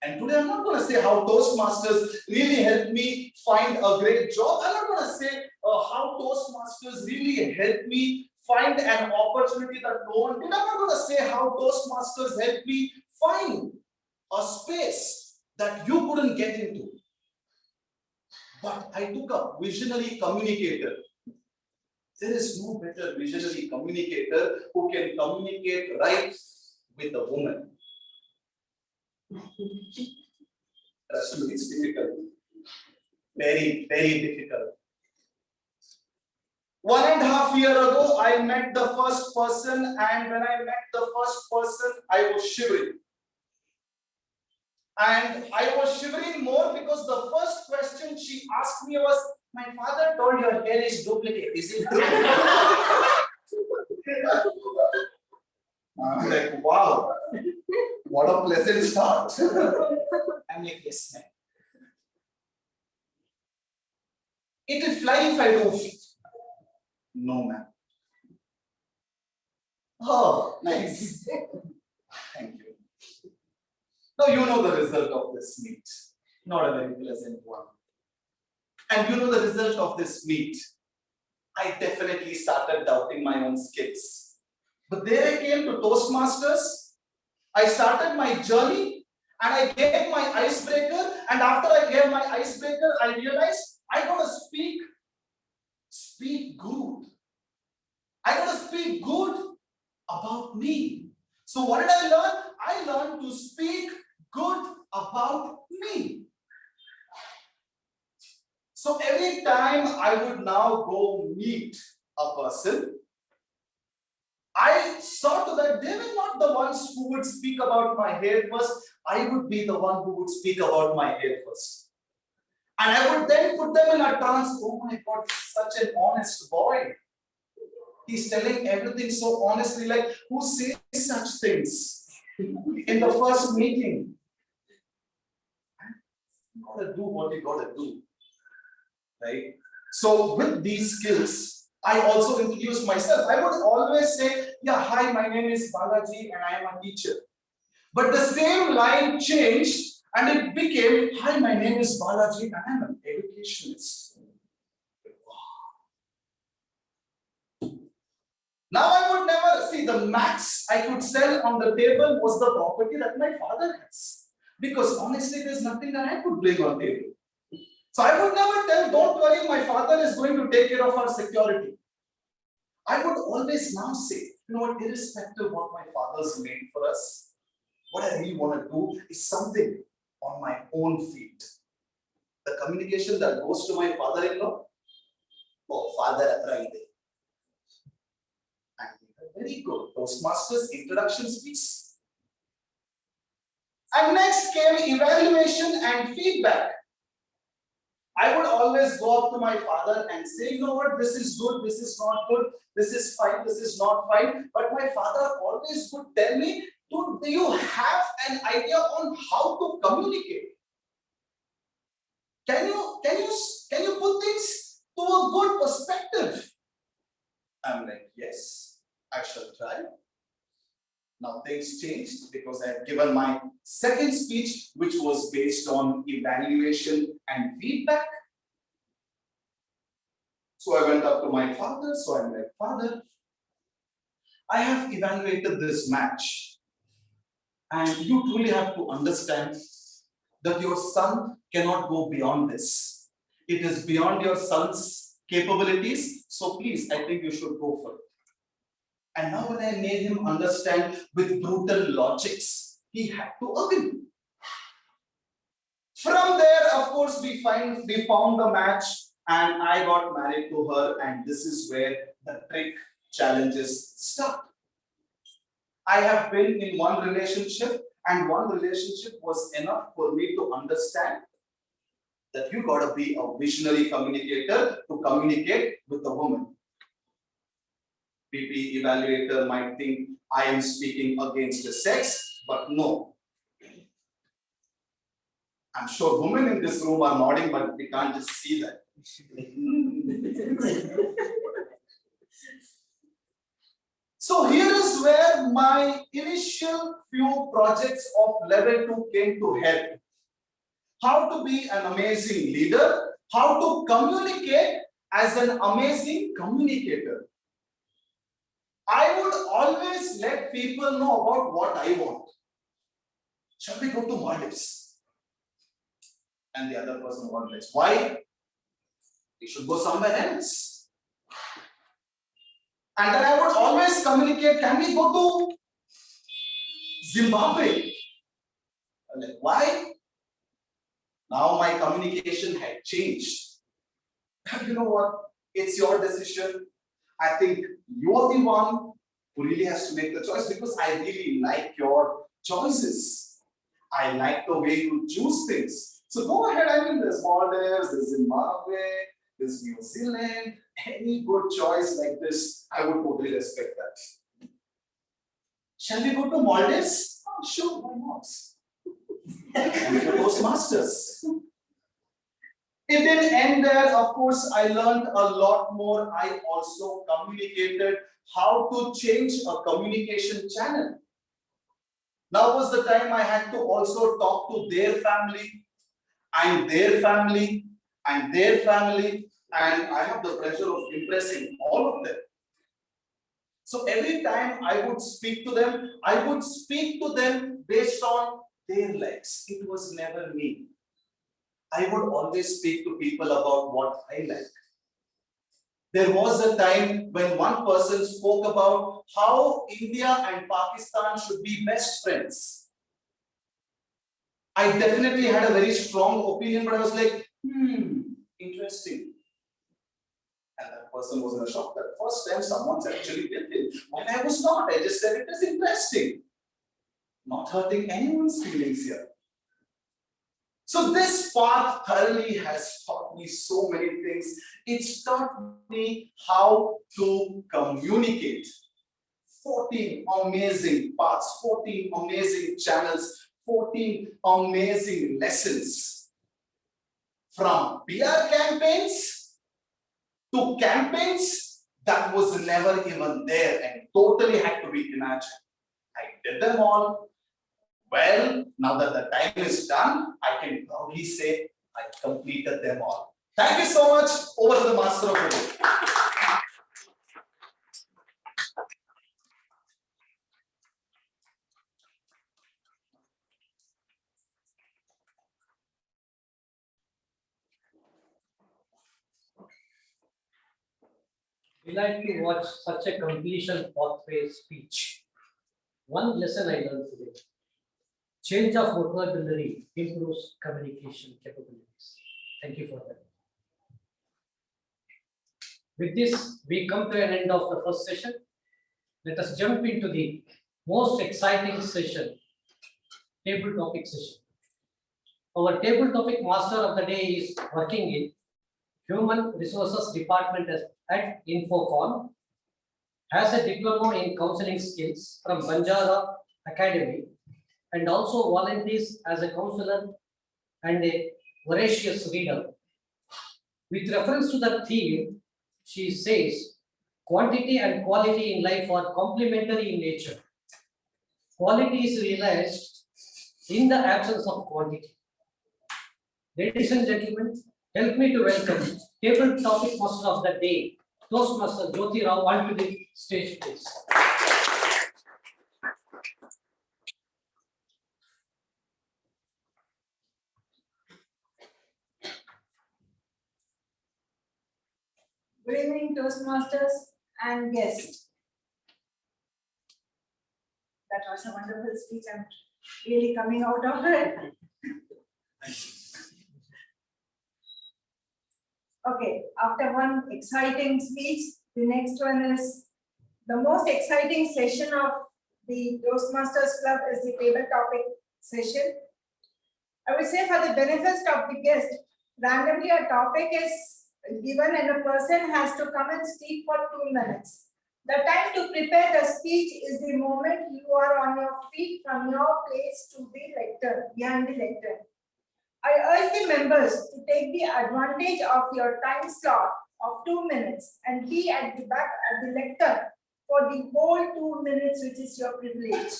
And today I'm not going to say how Toastmasters really helped me find a great job. I'm not going to say how Toastmasters really helped me find an opportunity that no one did. I'm not going to say how Toastmasters helped me find a space that you couldn't get into. But I took a visionary communicator. There is no better visionary communicator who can communicate right with a woman. Trust me, it's difficult. Very, very difficult. 1.5 years ago, I met the first person, and when I met the first person, I was shivering. And I was shivering more because the first question she asked me was, my father told your hair is duplicate. Is it true? I'm like, wow, what a pleasant start. I'm like, yes, ma'am. It will fly if I do. No, ma'am. Oh, nice. Thank you. Now you know the result of this meet. Not a very pleasant one. And you know the result of this meet. I definitely started doubting my own skills. But there I came to Toastmasters. I started my journey and I gave my icebreaker. And after I gave my icebreaker, I realized I gotta speak good. I gotta speak good about me. So what did I learn? I learned to speak good about me. So every time I would now go meet a person, I saw to that they were not the ones who would speak about my hair first. I would be the one who would speak about my hair first. And I would then put them in a trance. Oh my God, such an honest boy. He's telling everything so honestly, like, who says such things in the first meeting? You gotta do what you gotta do, right? So with these skills, I also introduced myself. I would always say, yeah, hi, my name is Balaji and I am a teacher. But the same line changed and it became, hi, my name is Balaji and I am an educationist. Now I would never see the max I could sell on the table was the property that my father has. Because honestly, there's nothing that I could bring on table. So I would never tell, don't worry, my father is going to take care of our security. I would always now say, you know what, irrespective of what my father's made for us, what I really want to do is something on my own feet. The communication that goes to my father-in-law, oh, father, right. Very good. Toastmasters introduction speech. And next came evaluation and feedback. I would always go up to my father and say, you know what, this is good, this is not good, this is fine, this is not fine. But my father always would tell me, do you have an idea on how to communicate? Can you put things to a good perspective? I'm like, yes, I shall try. Now things changed because I had given my second speech, which was based on evaluation and feedback. So I went up to my father. So I'm like, Father, I have evaluated this match. And you truly have to understand that your son cannot go beyond this. It is beyond your son's capabilities. So please, I think you should go for it. And now when I made him understand with brutal logics, he had to agree. From there, of course, we found the match and I got married to her, and this is where the trick challenges start. I have been in one relationship, and one relationship was enough for me to understand that you gotta be a visionary communicator to communicate with the woman. PP evaluator might think I am speaking against the sex, but no. I'm sure women in this room are nodding, but we can't just see that. So here is where my initial few projects of level 2 came to help. How to be an amazing leader, how to communicate as an amazing communicator. I would always let people know about what I want. Shall we go to Maldives? And the other person wonders, why? We should go somewhere else. And then I would always communicate, can we go to Zimbabwe? I'm like, why? Now my communication had changed. You know what? It's your decision. I think you are the one who really has to make the choice, because I really like your choices. I like the way you choose things. So go ahead. I mean, there's Maldives, there's Zimbabwe, there's New Zealand. Any good choice like this, I would totally respect that. Shall we go to Maldives? Oh, sure, why not? And for Toastmasters. It didn't end there. Of course, I learned a lot more. I also communicated how to change a communication channel. Now was the time I had to also talk to their family, and their family, and their family, and I have the pleasure of impressing all of them. So every time I would speak to them, I would speak to them based on their likes. It was never me. I would always speak to people about what I like. There was a time when one person spoke about how India and Pakistan should be best friends. I definitely had a very strong opinion, but I was like, interesting. And that person was in a shock. That first time someone's actually did it. While I was not, I just said it is interesting. Not hurting anyone's feelings here. So this path thoroughly has taught me so many things. It's taught me how to communicate. 14 amazing paths, 14 amazing channels, 14 amazing lessons. From PR campaigns to campaigns that was never even there and totally had to be imagined. I did them all. Well, now that the time is done, I can proudly say I completed them all. Thank you so much. Over to the master of the day. We like to watch such a completion pathway speech. One lesson I learned today: change of vocabulary improves communication capabilities. Thank you for that. With this, we come to an end of the first session. Let us jump into the most exciting session, table topic session. Our table topic master of the day is working in Human Resources Department at Infocon, has a diploma in counseling skills from Banjara Academy, and also volunteers as a counselor and a voracious reader. With reference to the theme, she says, quantity and quality in life are complementary in nature. Quality is realized in the absence of quantity. Ladies and gentlemen, help me to welcome table topic master of the day, Toastmaster Jyoti Rao, onto the stage, please. evening, Toastmasters and guests. That was a wonderful speech. I'm really coming out of it. Okay, after one exciting speech, the next one is the most exciting session of the Toastmasters Club is the table topic session. I would say for the benefits of the guest, randomly a topic is given and a person has to come and speak for 2 minutes. The time to prepare the speech is the moment you are on your feet from your place to the lectern, behind the lectern. I urge the members to take the advantage of your time slot of 2 minutes and be at the back at the lectern for the whole 2 minutes, which is your privilege.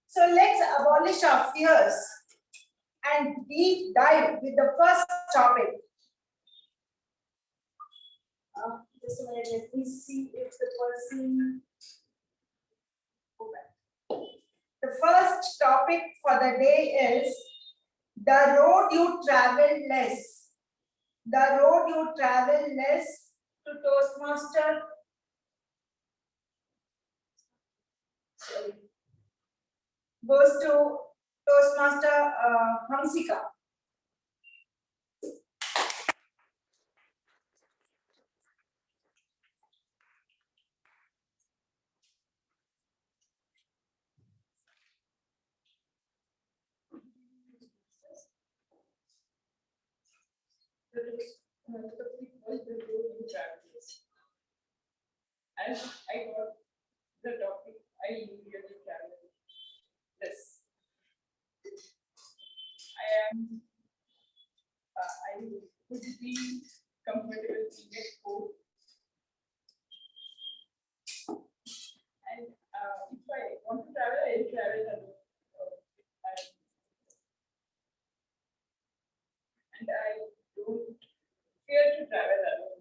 So let's abolish our fears and deep dive with the first topic. Just a minute, let me see if the person. The first topic for the day is the road you travel less. The road you travel less to Toastmaster. Sorry. Goes to Toastmaster Hamsika. And I got the topic, I usually travel this. I would be comfortable to get food. And if I want to travel, I will travel alone. And I don't fear to travel alone.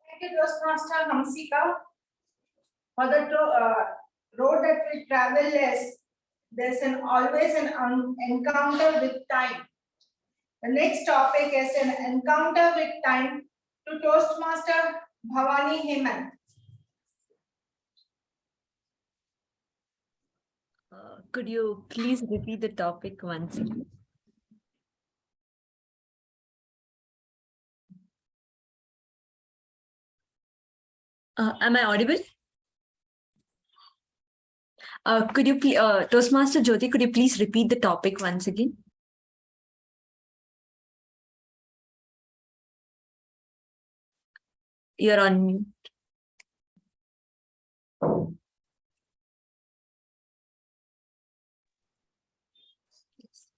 Thank you, Toastmaster Hamsika. For the road that we travel less, there's always an encounter with time. The next topic is an encounter with time to Toastmaster Bhavani Hemant. Could you please repeat the topic once again? Am I audible? Could you please, Toastmaster Jyoti, could you please repeat the topic once again? You're on mute.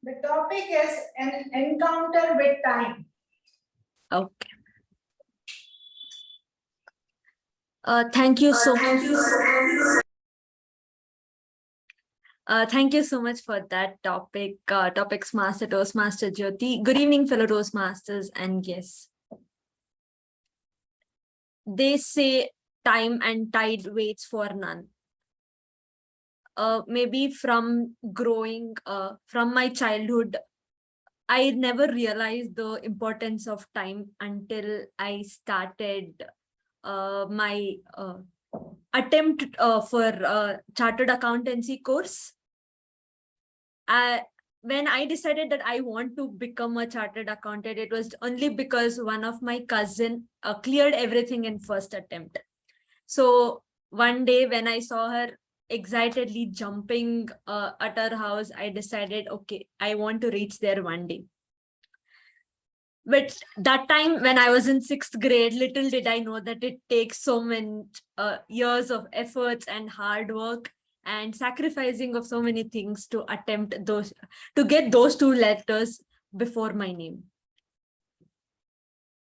The topic is an encounter with time. Okay. Thank you so much. Thank you so much for that topic, Topics Master Toastmaster Jyoti. Good evening, fellow Toastmasters and guests. They say time and tide waits for none. Maybe from growing, from my childhood, I never realized the importance of time until I started my attempt for chartered accountancy course. When I decided that I want to become a chartered accountant, it was only because one of my cousin cleared everything in first attempt. So one day when I saw her excitedly jumping at her house, I decided, okay, I want to reach there one day. But that time when I was in 6th grade, little did I know that it takes so many years of efforts and hard work and sacrificing of so many things to attempt those, to get those 2 letters before my name.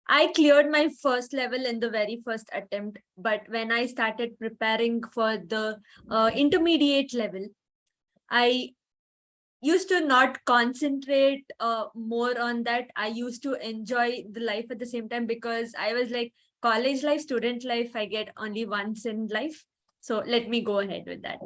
I cleared my first level in the very first attempt, but when I started preparing for the intermediate level, I used to not concentrate more on that. I used to enjoy the life at the same time, because I was like, college life, student life, I get only once in life. So let me go ahead with that.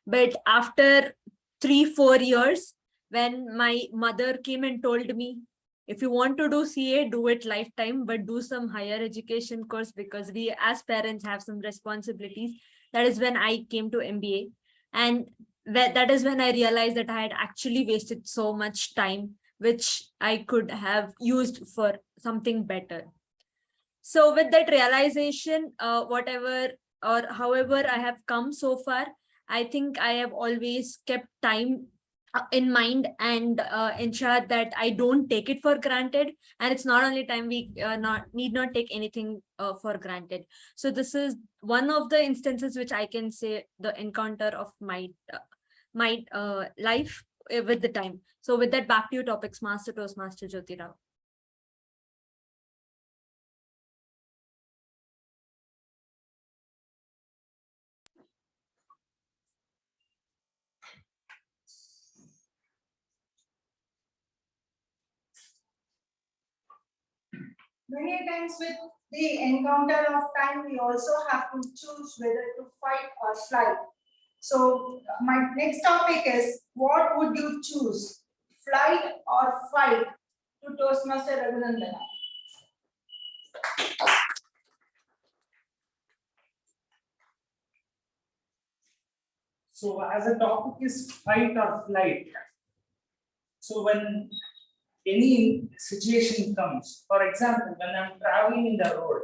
But after 3-4 years, when my mother came and told me, if you want to do CA, do it lifetime, but do some higher education course, because we as parents have some responsibilities. That is when I came to MBA. And that is when I realized that I had actually wasted so much time, which I could have used for something better. So with that realization, whatever or however I have come so far, I think I have always kept time in mind and ensure that I don't take it for granted. And it's not only time, we need not take anything for granted. So this is one of the instances which I can say the encounter of my life with the time. So with that, back to your topics, Master Toastmaster Jyoti Rao. Many times with the encounter of time, we also have to choose whether to fight or flight. So my next topic is, what would you choose, flight or fight? To Toastmaster Raghunandana. So as a topic is fight or flight. So when any situation comes, for example, when I'm traveling in the road,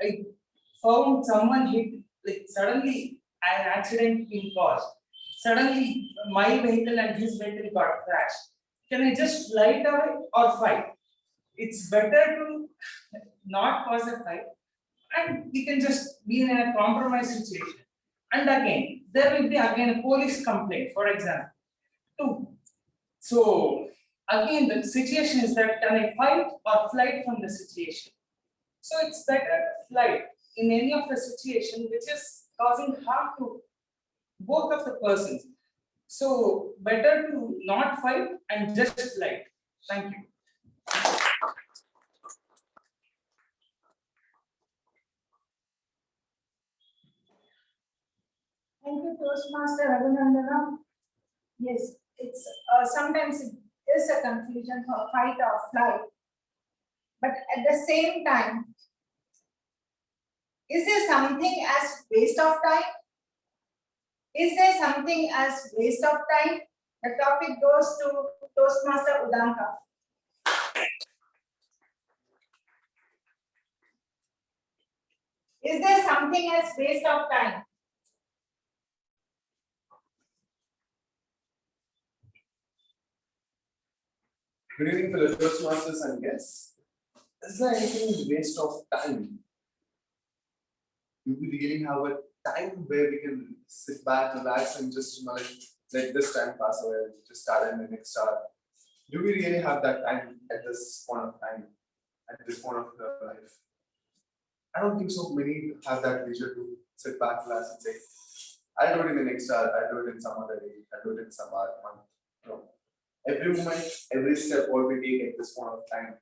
I found someone hit, like suddenly an accident being caused. Suddenly my vehicle and his vehicle got crashed. Can I just fly away or fight? It's better to not cause a fight, and we can just be in a compromise situation. And again, there will be again a police complaint, for example. Two. So again, the situation is that can I fight or flight from the situation? So it's better to flight in any of the situation which is causing harm to both of the persons. So better to not fight and just flight. Thank you. Thank you, Toastmaster Raghunandana. Yes, it's sometimes it is a confusion for fight or flight. But at the same time, is there something as waste of time? Is there something as waste of time? The topic goes to Toastmaster Udanka. Is there something as waste of time? Good evening, fellow Toastmasters and guests. Is there anything waste of time? Do we really have a time where we can sit back, relax, and just let this time pass away, just start in the next hour? Do we really have that time at this point of time, at this point of life? I don't think so many have that leisure to sit back, relax, and say, I'll do it in the next hour, I'll do it in some other day, I'll do it in some other month. No. Every moment, every step what we take at this point of time,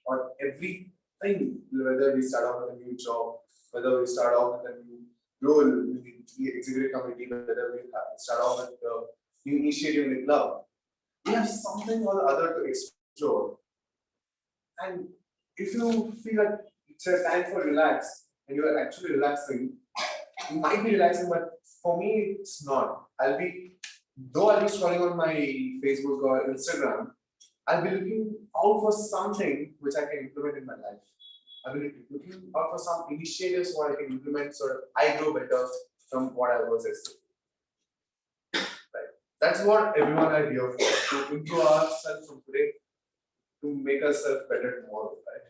or everything, whether we start off with a new job, whether we start off with a new role in the executive committee, whether we start off with a new initiative in the club, we have something or the other to explore. And if you feel like it's a time for relax and you are actually relaxing, you might be relaxing, but for me, it's not. Though I'll be scrolling on my Facebook or Instagram, I'll be looking out for something which I can implement in my life. I'll be looking out for some initiatives what I can implement so that I grow better from what I was yesterday. Right. That's what everyone are here for, to improve ourselves from today, to make ourselves better tomorrow, right?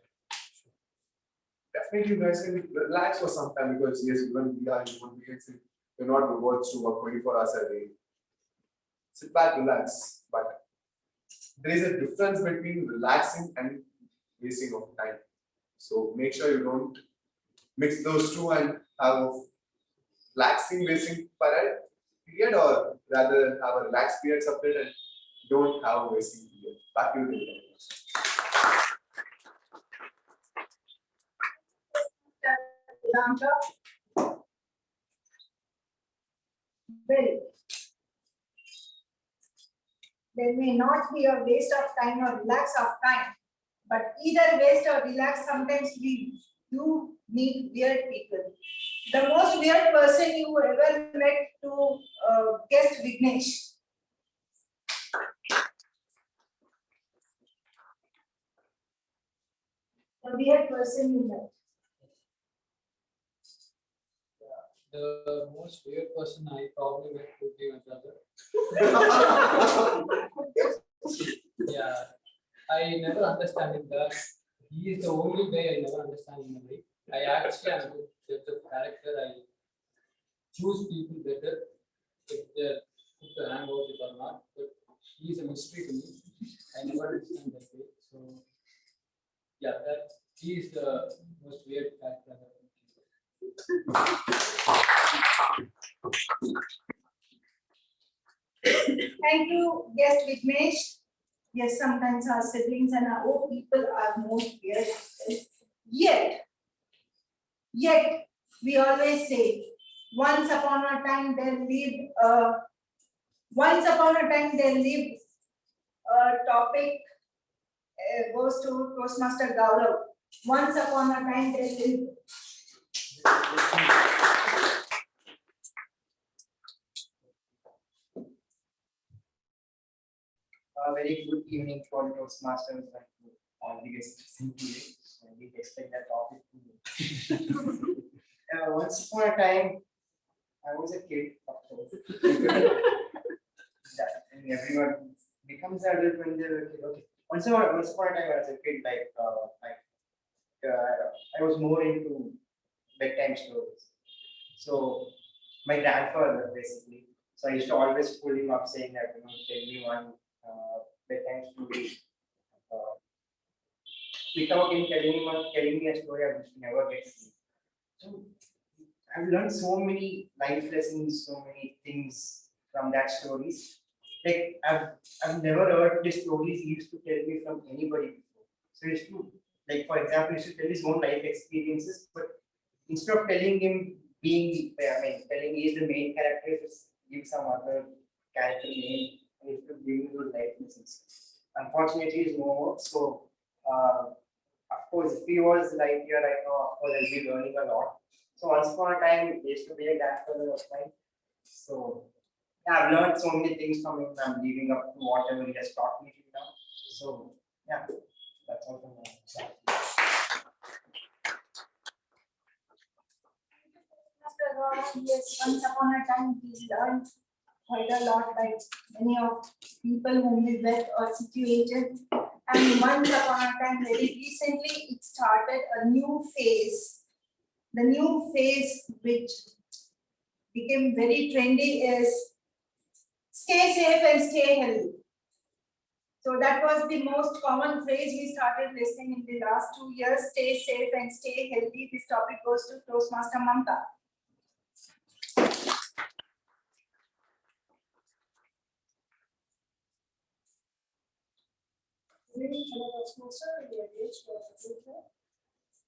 Definitely you guys can relax for some time, because yes, even we are human beings, we're not robots to work 24 hours a day. Sit back, relax, but there is a difference between relaxing and wasting of time. So make sure you don't mix those two and have a relaxing, wasting period. period, or rather have a relaxed period separate and don't have a wasting period? Back to you, David. Well, there may not be a waste of time or relax of time, but either waste or relax, sometimes we do meet weird people. The most weird person you ever met to guest Vignesh. The weird person you met. The most weird person I probably met would be my brother. Yeah, I never understand him that. He is the only way I never understand him. I actually am a good judge of character. I choose people better if they're good to hang out with or not. But he is a mystery to me. I never understand that way. So yeah, that he is the most weird character. Thank you, guest Vignesh. Yes, sometimes our siblings and our own people are most weird. Yet, we always say, once upon a time there lived a topic goes to Toastmaster Gaurav. Once upon a time there lived. A very good evening for Toastmasters and to all the guests present today. I didn't expect that topic to once upon a time, I was a kid, of course. And everyone becomes adult when they're a kid. Okay. Once upon a time, I was a kid, I was more into bedtime stories. So my grandfather basically. So I used to always pull him up saying that, tell me one bedtime story. Without him telling me a story, I used to never get sleep. So I've learned so many life lessons, so many things from that stories. Like I've never heard the stories he used to tell me from anybody before. So he used to, like for example, he used to tell his own life experiences, but instead of telling him telling he is the main character, just give some other character name and he used to give me those life lessons. Unfortunately, he's no more. So of course, if he was like here right now, of course, I'll be learning a lot. So once upon a time, he used to be a grandfather of mine. So yeah, I've learned so many things from him. I'm leaving up to whatever he has taught me now. So yeah, that's all from my side. Yes, once upon a time we learned quite a lot by many of people whom we met or situated. And once upon a time, very recently, it started a new phase. The new phase which became very trendy is stay safe and stay healthy. So that was the most common phrase we started listening in the last 2 years, stay safe and stay healthy. This topic goes to Toastmaster Mamta.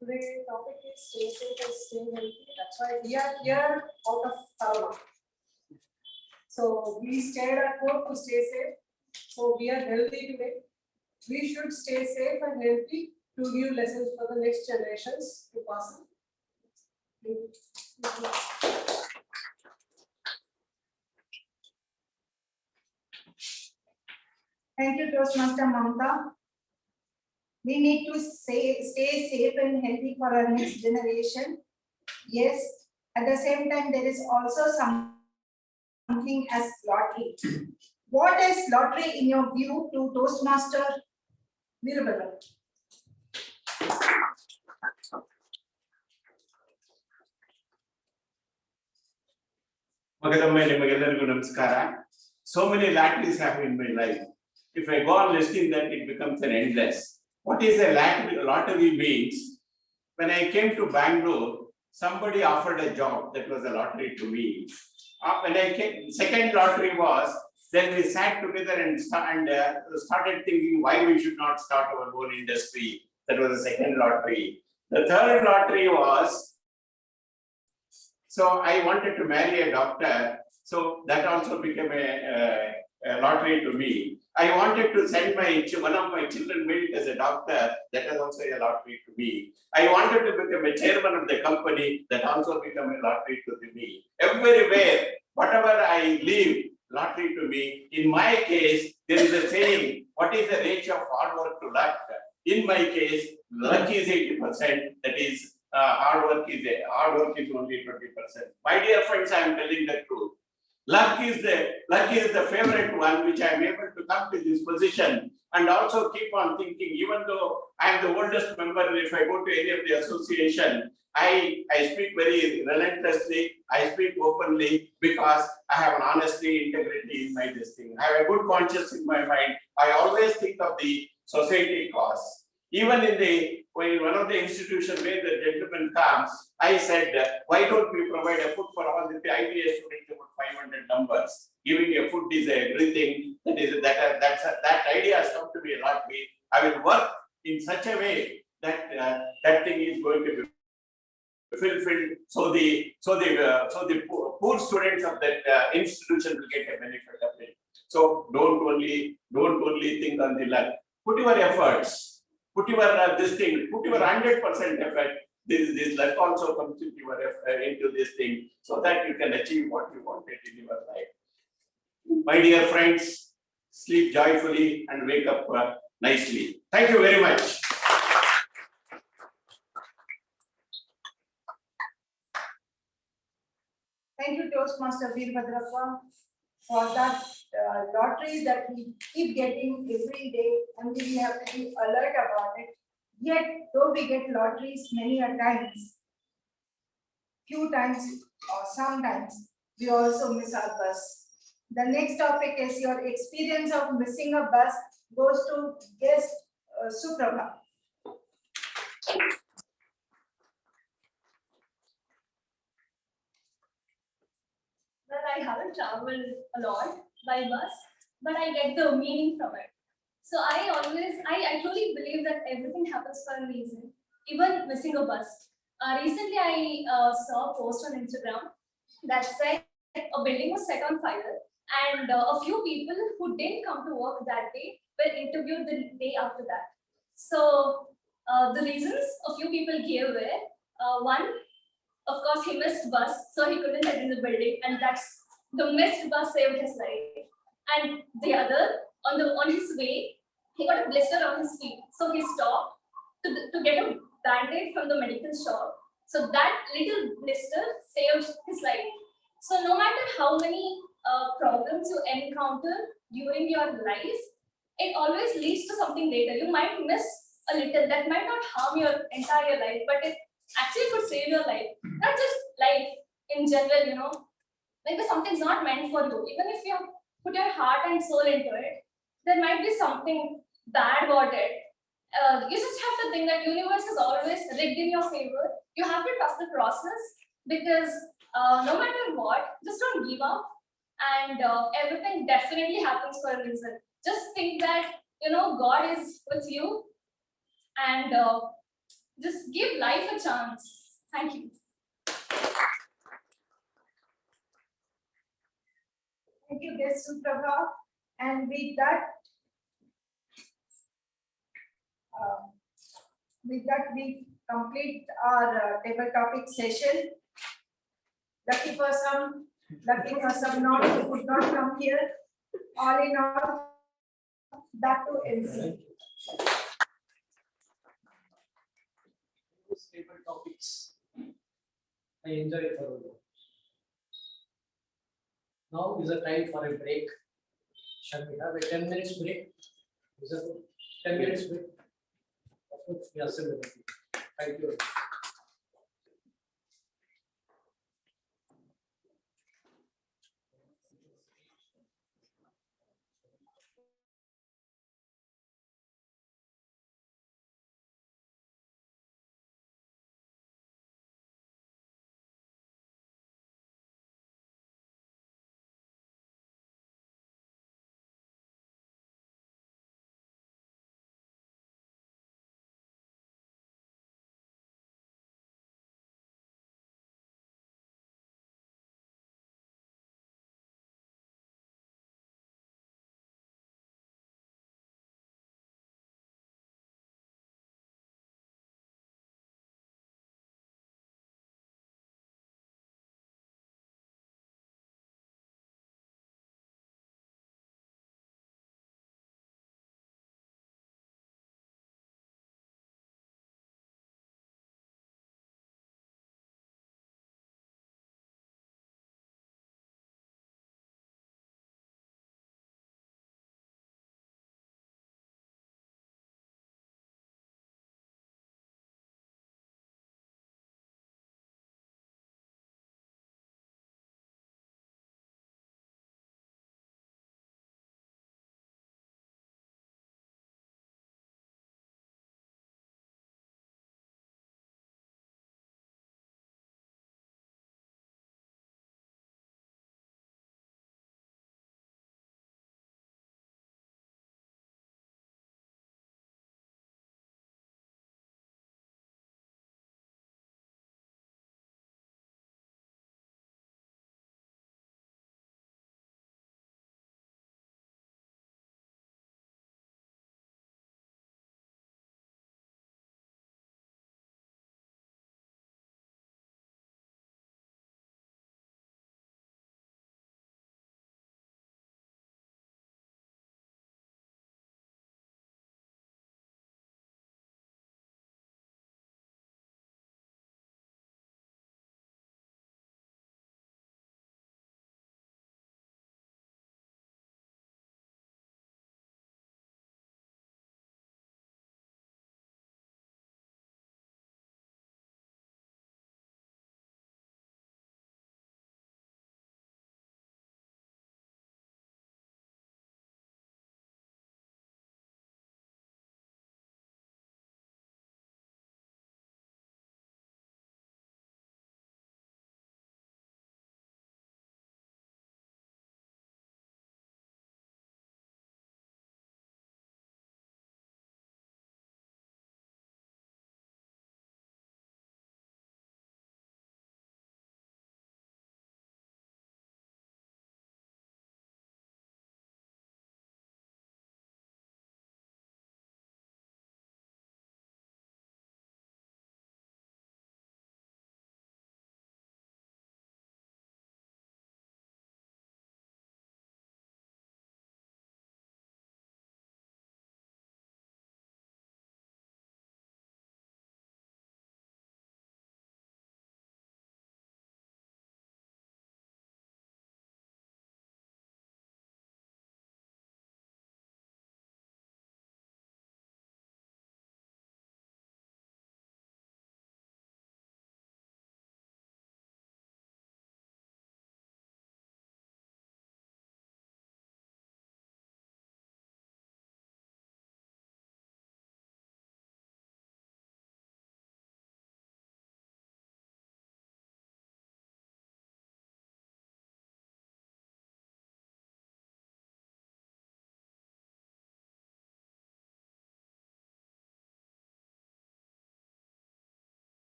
Today's topic is stay safe and stay healthy. That's why we are here out of Corona. So we stayed at home to stay safe. So we are healthy today. We should stay safe and healthy to give lessons for the next generations to pass on. Thank you, Toastmaster Mamta. We need to stay safe and healthy for our next generation. Yes, at the same time, there is also something as lottery. What is lottery in your view to Toastmaster Virabala? So many lotteries happen in my life. If I go on listing that, it becomes an endless. What is a lottery means? When I came to Bangalore, somebody offered a job that was a lottery to me. when I came, second lottery was, then we sat together and started thinking why we should not start our own industry. That was the second lottery. The third lottery was, so I wanted to marry a doctor. So that also became a lottery to me. I wanted to send one of my children married as a doctor. That is also a lottery to me. I wanted to become a chairman of the company. That also became a lottery to me. Everywhere, whatever I live, lottery to me. In my case, there is a saying, what is the ratio of hard work to luck? In my case, luck is 80%. That is, hard work is only 20%. My dear friends, I am telling the truth. Luck is the favorite one which I am able to come to this position and also keep on thinking, even though I am the oldest member, if I go to any of the association, I speak very relentlessly, I speak openly because I have an honesty, integrity in my this thing. I have a good conscience in my mind. I always think of the society cause. Even when one of the institutions where the gentleman comes, I said, why don't we provide a food for all the IBS students about 500 numbers? Giving a food is everything. That idea has come to me a lot. I will work in such a way that that thing is going to be fulfilled. So the poor students of that institution will get a benefit of it. So don't only think on the luck. Put your efforts. Put your put your 100% effort. This luck also comes into this thing so that you can achieve what you wanted in your life. My dear friends, sleep joyfully and wake up nicely. Thank you very much. Thank you, Toastmaster Veerbhadrappa, for that lotteries that we keep getting every day, and we have to be alert about it. Yet, though we get lotteries many a times, few times or sometimes, we also miss our bus. The next topic is your experience of missing a bus goes to guest Suprabha. Well, I haven't traveled a lot by bus, but I get the meaning from it. So I truly believe that everything happens for a reason, even missing a bus. Recently, I saw a post on Instagram that said a building was set on fire, and a few people who didn't come to work that day were interviewed the day after that. So the reasons a few people gave were one, of course, he missed bus, so he couldn't get in the building, and that's the missed bus saved his life. And the other, on his way, he got a blister on his feet, so he stopped to get a band-aid from the medical shop. So that little blister saved his life. So no matter how many problems you encounter during your life, it always leads to something later. You might miss a little, that might not harm your entire life, but it actually could save your life. Not just life in general, maybe something's not meant for you. Even if you put your heart and soul into it, there might be something bad about it. You just have to think that universe is always rigged in your favor. You have to trust the process because no matter what, just don't give up, and everything definitely happens for a reason. Just think that God is with you, and just give life a chance. Thank you. Thank you, guest Suprabha. And with that, we complete our table topic session. Lucky for some not who could not come here. All in all, back to MC. Table topics. I enjoy it thoroughly. Now is the time for a break. Shall we have a 10 minutes break? Is it 10 minutes break? Of course, we are still with you. Thank you.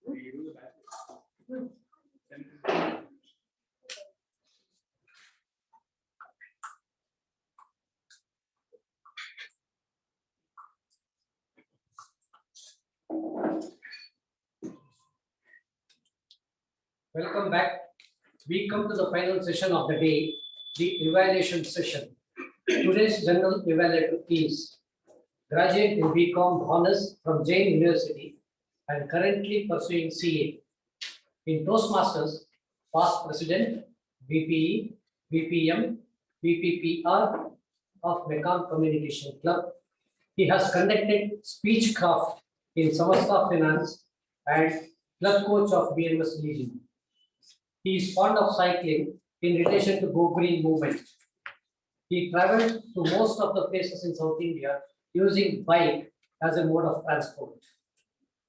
Welcome back. We come to the final session of the day, the evaluation session. Today's general evaluator is graduate in BCom Honors from Jain University and currently pursuing CA. In Toastmasters, past president, VPE, VPM, VPPR of Mekong Communication Club. He has conducted speechcraft in Samasta Finance and club coach of BMS Legion. He is fond of cycling in relation to Go Green movement. He traveled to most of the places in South India using bike as a mode of transport.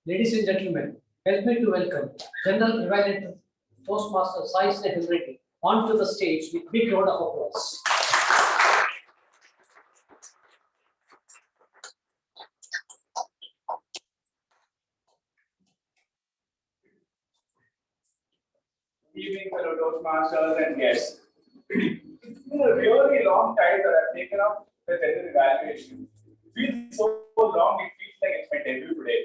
Ladies and gentlemen, help me to welcome General Evaluator Toastmaster Sai Snehal Reddy onto the stage with big round of applause. Good evening, fellow Toastmasters and guests. It's been a really long time that I've taken up the general evaluation. It feels so long, it feels like it's my debut today.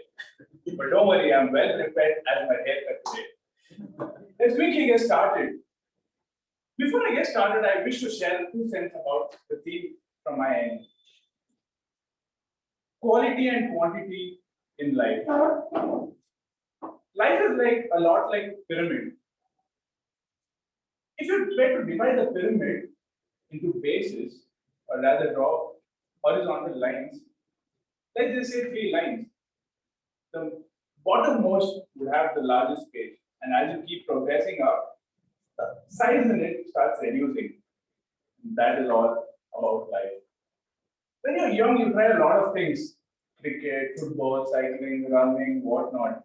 But don't worry, I'm well prepared as my haircut today. Let's quickly get started. Before I get started, I wish to share 2 cents about the theme from my end. Quality and quantity in life. Life is like a lot like pyramid. If you were to divide the pyramid into bases, or rather draw horizontal lines, let's just say 3 lines. The bottommost would have the largest space, and as you keep progressing up, the size in it starts reducing. That is all about life. When you're young, you try a lot of things: cricket, football, cycling, running, whatnot.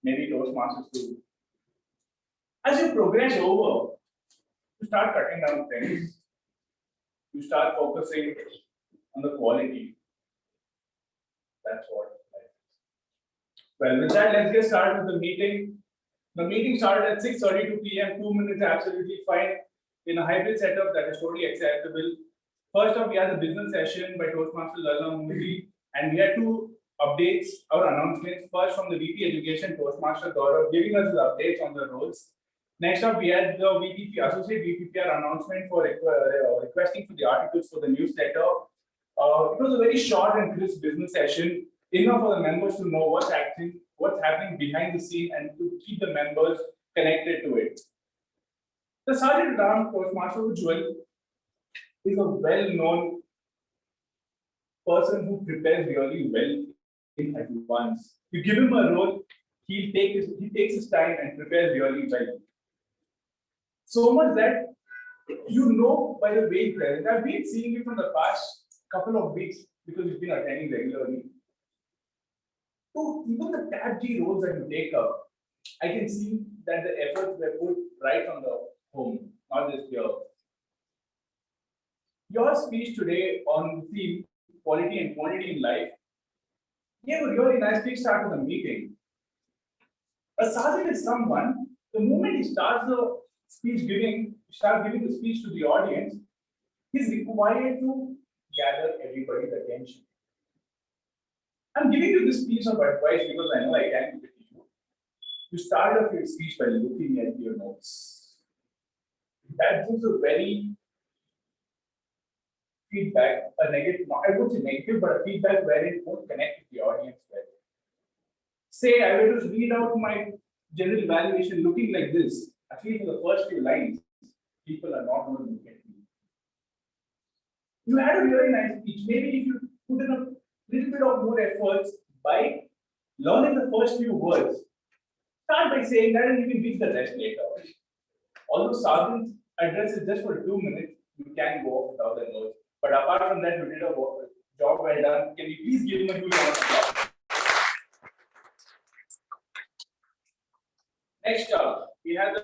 Maybe Toastmasters too. As you progress over, you start cutting down things. You start focusing on the quality. That's what life is. Well, with that, let's get started with the meeting. The meeting started at 6:32 p.m. 2 minutes absolutely fine. In a hybrid setup, that is totally acceptable. First up, we had the business session by Toastmaster Lalna Murli, and we had 2 updates or announcements. First, from the VP Education, Toastmaster Gaurav, giving us the updates on the roles. Next up, we had the VPP, Associate VPPR announcement for requesting for the articles for the newsletter. It was a very short and crisp business session, enough for the members to know what's happening behind the scene and to keep the members connected to it. The Sergeant Ram Toastmaster Ujjwal is a well-known person who prepares really well in advance. You give him a role, he takes his time and prepares really well. So much that you know by the way he presents. I've been seeing you from the past couple of weeks because you've been attending regularly. So even the tab G roles that you take up, I can see that the efforts were put right on the home, not just here. Your speech today on the theme quality and quantity in life gave a really nice kickstart to the meeting. A sergeant is someone, the moment he starts the speech giving the speech to the audience, he's required to gather everybody's attention. I'm giving you this piece of advice because I know I can give it to you. You start off your speech by looking at your notes. That gives a very feedback, a negative, I won't say negative, but a feedback where it won't connect with the audience well. Say I will just read out my general evaluation looking like this, at least for the first few lines, people are not going to look at me. You had a really nice speech. Maybe if you put in a little bit of more efforts by learning the first few words, start by saying that and you can read the rest later. Although Sergeant's address is just for 2 minutes, you can go off without the notes. But apart from that, you did a job well done. Can you please give him a huge round of applause? Next up, we have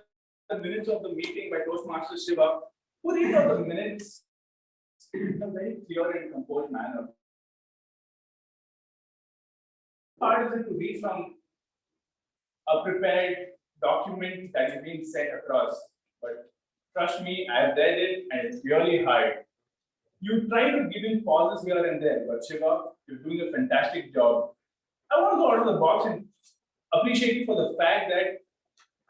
the minutes of the meeting by Toastmaster Shiva, who reads out the minutes in a very clear and composed manner. Part is to read from a prepared document that is being sent across. But trust me, I've read it and it's really hard. You try to give in pauses here and there, but Shiva, you're doing a fantastic job. I want to go out of the box and appreciate you for the fact that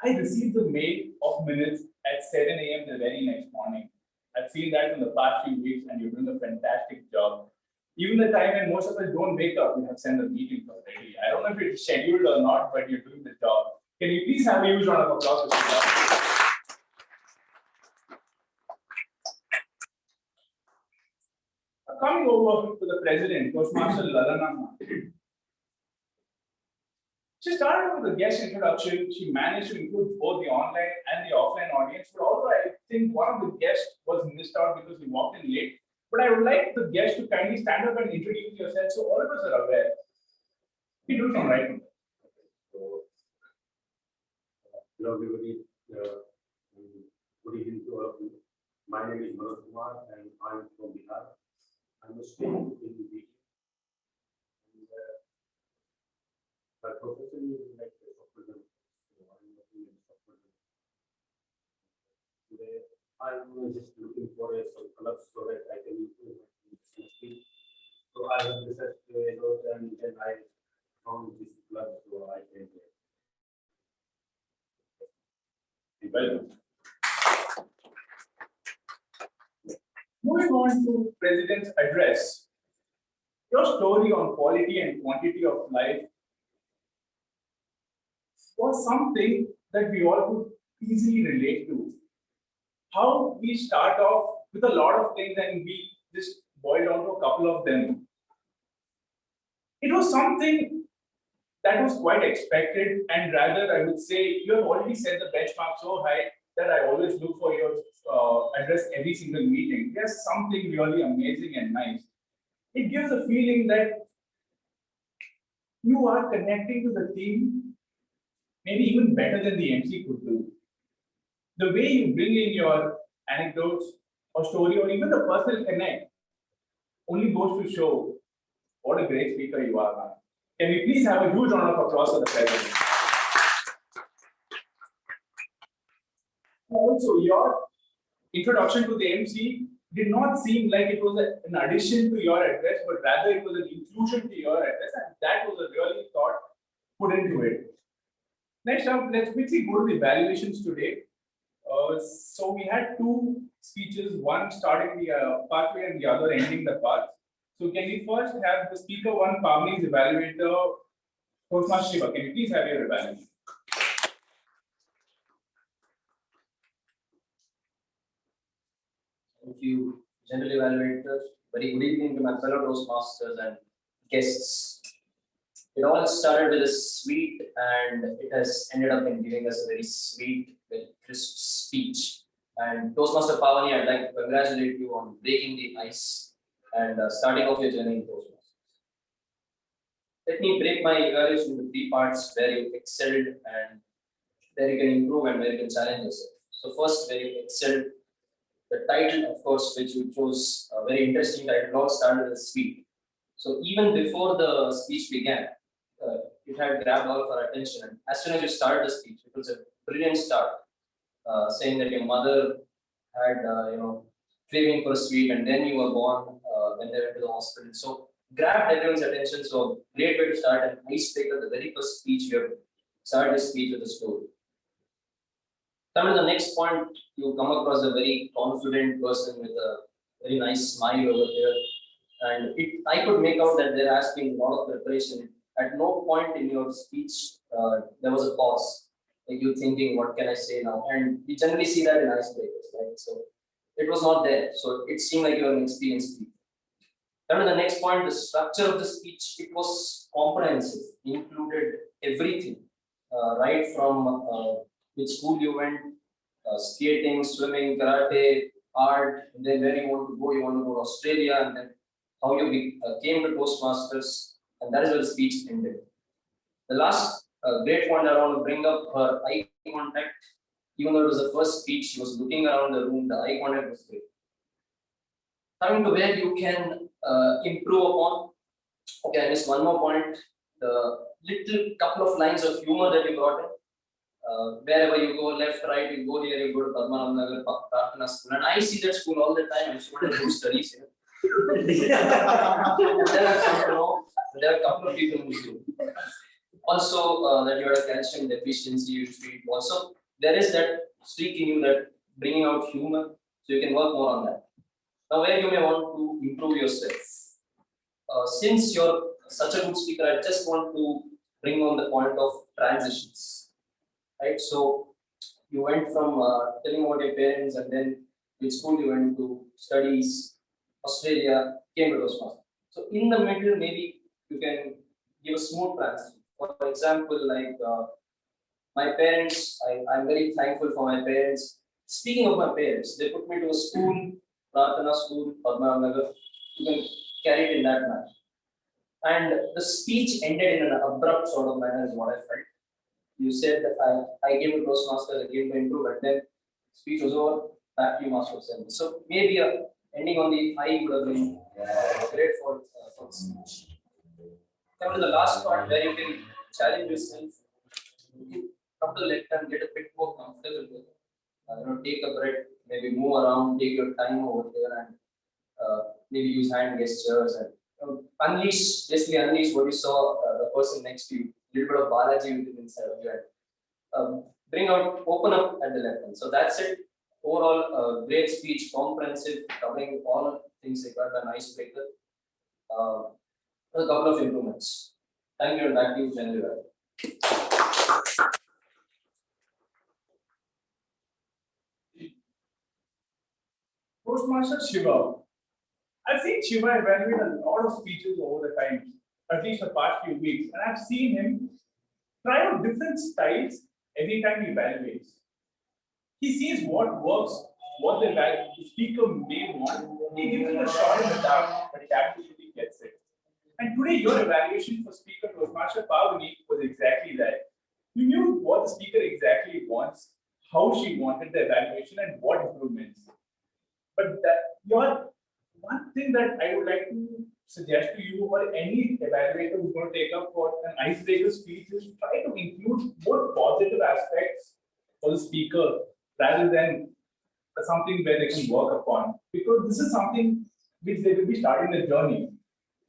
I received the mail of minutes at 7 a.m. the very next morning. I've seen that in the past few weeks, and you're doing a fantastic job. Even the time when most of us don't wake up, you have sent the meetings already. I don't know if it's scheduled or not, but you're doing the job. Can you please have a huge round of applause for Shiva? Coming over to the president, Toastmaster Lalana. She started off with a guest introduction. She managed to include both the online and the offline audience. But although I think one of the guests was missed out because he walked in late, but I would like the guest to kindly stand up and introduce yourself so all of us are aware. We do it from right now. Hello everybody. Good evening to all of you. My name is Manoj Kumar and I'm from Bihar. I'm a student in the BT. My profession is like a software developer. So I'm working in software development. Today I'm just looking for some clubs so that I can improve my skill. So I have researched a lot and then I found this club so I can Welcome. Moving on to President's address, your story on quality and quantity of life was something that we all could easily relate to. How we start off with a lot of things and we just boil down to a couple of them. It was something that was quite expected, and rather I would say you have already set the benchmark so high that I always look for your address every single meeting. There's something really amazing and nice. It gives a feeling that you are connecting to the team, maybe even better than the MC could do. The way you bring in your anecdotes or story or even the personal connect only goes to show what a great speaker you are, man. Can we please have a huge round of applause for the president? Also, your introduction to the MC did not seem like it was an addition to your address, but rather it was an inclusion to your address, and that was a really thought put into it. Next up, let's quickly go to the evaluations today. So we had two speeches, one starting the pathway and the other ending the path. So can we first have the speaker one, Pavni's evaluator, Toastmaster Shiva, can you please have your evaluation? Thank you, General Evaluators. Very good evening to my fellow Toastmasters and guests. It all started with a sweet and it has ended up in giving us a very sweet, very crisp speech. And Toastmaster Pavani, I'd like to congratulate you on breaking the ice and starting off your journey in Toastmasters. Let me break my evaluation into three parts where you excelled and where you can improve and where you can challenge yourself. So first, where you excelled. The title, of course, which you chose, a very interesting title, it all started with sweet. So even before the speech began, it had grabbed all of our attention. And as soon as you started the speech, it was a brilliant start, saying that your mother had, craving for a sweet, and then you were born when they went to the hospital. So grabbed everyone's attention. So great way to start an icebreaker. The very first speech you have started the speech with a story. Coming to the next point, you come across a very confident person with a very nice smile over here. And I could make out that there has been a lot of preparation. At no point in your speech, there was a pause. Like you thinking, what can I say now? And we generally see that in icebreakers, right? So it was not there. So it seemed like you were an experienced speaker. Coming to the next point, the structure of the speech, it was comprehensive, included everything, right from which school you went, skating, swimming, karate, art, and then where you want to go to Australia, and then how you came to Toastmasters, and that is where the speech ended. The last great point I want to bring up, her eye contact. Even though it was the first speech, she was looking around the room, the eye contact was great. Coming to where you can improve upon. Okay, I missed one more point. the little couple of lines of humor that you brought in. Wherever you go, left, right, you go here, you go to Padmanabh Nagar, Pratana School. And I see that school all the time. I'm sure they do studies here. Then I've come to know there are a couple of people in the school. Also, that you had a calcium deficiency, you treat. Also, there is that streak in you that bringing out humor, so you can work more on that. Now, where you may want to improve yourself. Since you're such a good speaker, I just want to bring on the point of transitions. Right, so you went from telling about your parents, and then in school you went to studies, Australia, came to Toastmasters. So in the middle, maybe you can give a smooth transition. For example, like my parents, I'm very thankful for my parents. Speaking of my parents, they put me to a school, Pratana School, Padmanabh Nagar. You can carry it in that manner. And the speech ended in an abrupt sort of manner, is what I felt. You said that I gave a Toastmaster, I gave the intro, and then speech was over, back to you, Master of Ceremony. So maybe ending on the high would have been great for the speech. Come to the last part where you can challenge yourself, come to the lectern, get a bit more comfortable with it. Take a breath, maybe move around, take your time over there, and maybe use hand gestures and unleash, basically unleash what you saw the person next to you. Little bit of Balaji within inside of you, and bring out, open up at the left hand. So that's it. Overall, great speech, comprehensive, covering all things required by an icebreaker. A couple of improvements. Thank you, and back to you, Chandra. Toastmaster Shiva. I've seen Shiva evaluate a lot of speeches over the time, at least the past few weeks, and I've seen him try out different styles every time he evaluates. He sees what works, what the speaker may want. He gives it a shot in the dark, but he absolutely gets it. And today, your evaluation for Speaker Toastmaster Pavani was exactly that. You knew what the speaker exactly wants, how she wanted the evaluation, and what improvements. But one thing that I would like to suggest to you or any evaluator who's going to take up for an icebreaker speech is try to include more positive aspects for the speaker rather than something where they can work upon. Because this is something which they will be starting the journey.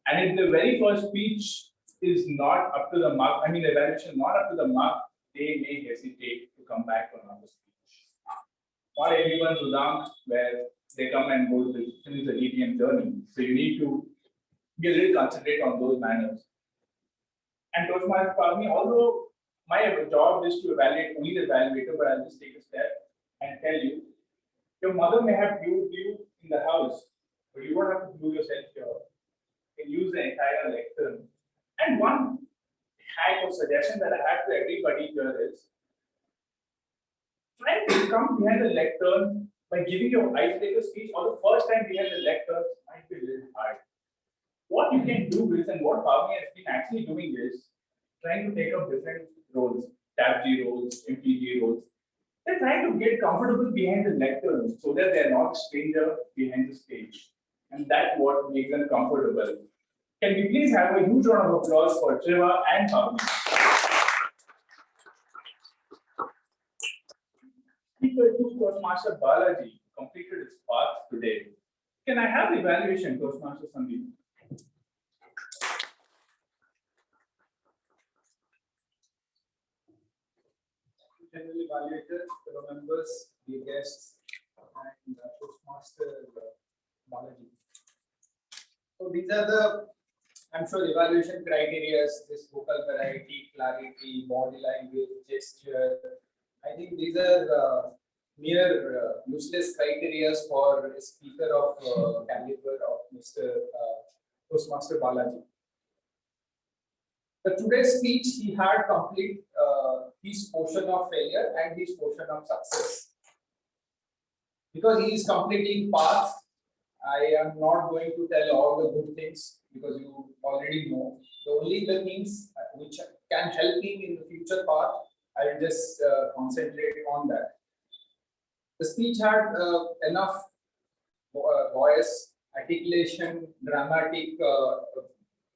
And if the very first speech is not up to the mark, I mean, the evaluation is not up to the mark, they may hesitate to come back for another speech. Not everyone's Udang where they come and go to finish the ETM journey. So you need to be a little concentrate on those manners. And Toastmaster Pavani, although my job is to evaluate only the evaluator, but I'll just take a step and tell you, your mother may have viewed you in the house, but you won't have to view yourself here. You can use the entire lectern. And one hack or suggestion that I have to everybody here is, try to come behind the lectern by giving your icebreaker speech, or the first time behind the lectern might be a little hard. What you can do is, and what Pavani has been actually doing is, trying to take up different roles, TABG roles, MPG roles. They're trying to get comfortable behind the lectern so that they're not a stranger behind the stage. And that's what makes them comfortable. Can we please have a huge round of applause for Shiva and Pavani? Speaker 2, Toastmaster Balaji, completed his path today. Can I have the evaluation, Toastmaster Sandeep? General evaluators, fellow members, the guests, and Toastmaster Balaji. So these are the, I'm sure, evaluation criteria: this vocal variety, clarity, body language, gesture. I think these are mere useless criteria for a speaker of caliber of Mr. Toastmaster Balaji. The today's speech, he had complete his portion of failure and his portion of success. Because he is completing paths, I am not going to tell all the good things because you already know. The things which can help him in the future path, I will just concentrate on that. The speech had enough voice, articulation, dramatic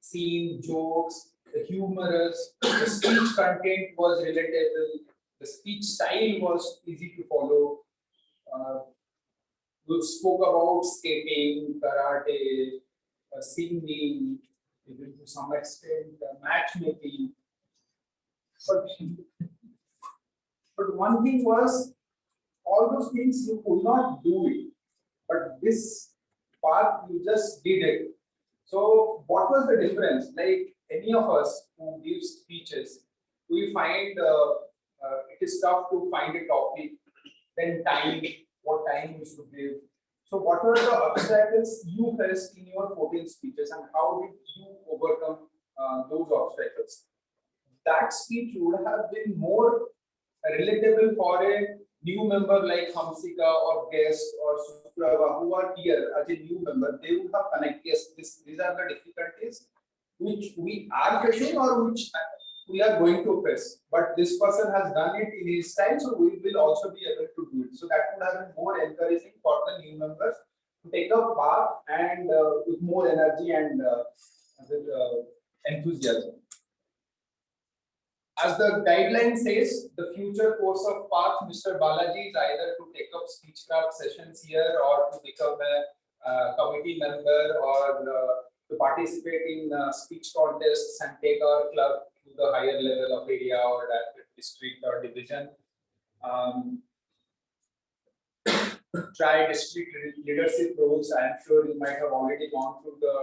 scene, jokes, humorous, the speech content was relatable, the speech style was easy to follow. We spoke about skating, karate, singing, even to some extent matchmaking. But one thing was, all those things you could not do it, but this part you just did it. So what was the difference? Like any of us who gives speeches, we find it is tough to find a topic, then time, what time you should give. So what were the obstacles you faced in your 14 speeches and how did you overcome those obstacles? That speech would have been more relatable for a new member like Hamsika or guest or Suprava who are here as a new member. They would have connected, yes, these are the difficulties which we are facing or which we are going to face. But this person has done it in his time, so we will also be able to do it. So that would have been more encouraging for the new members to take a path and with more energy and with enthusiasm. As the guideline says, the future course of path, Mr. Balaji is either to take up speechcraft sessions here or to become a committee member or to participate in speech contests and take our club to the higher level of area or district or division. Try district leadership roles. I am sure you might have already gone through the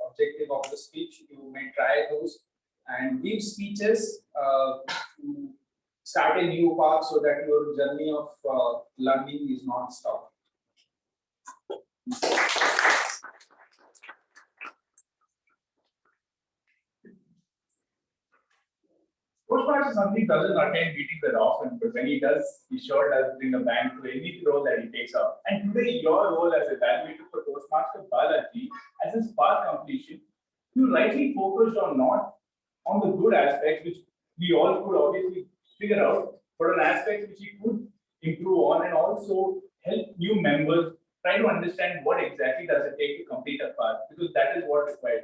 objective of the speech. You may try those and give speeches to start a new path so that your journey of learning is not stopped. Toastmaster Sandeep doesn't attend meetings that often, but when he does, he sure does bring a bang to any role that he takes up. And today, your role as evaluator for Toastmaster Balaji, as his path completion, you rightly focused on not on the good aspects, which we all could obviously figure out, but on aspects which he could improve on and also help new members try to understand what exactly does it take to complete a path, because that is what required.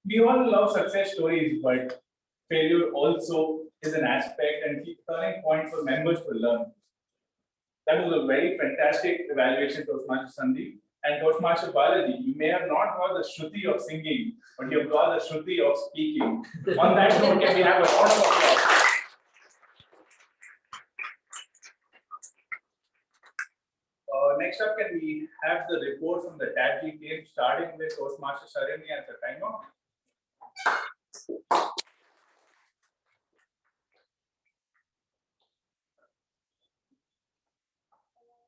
We all love success stories, but failure also is an aspect and key turning point for members to learn. That was a very fantastic evaluation, Toastmaster Sandeep. And Toastmaster Balaji, you may have not got the Shruti of singing, but you've got the Shruti of speaking. On that note, can we have a round of applause? Next up, can we have the report from the TABG team, starting with Toastmaster Sarani as the timer?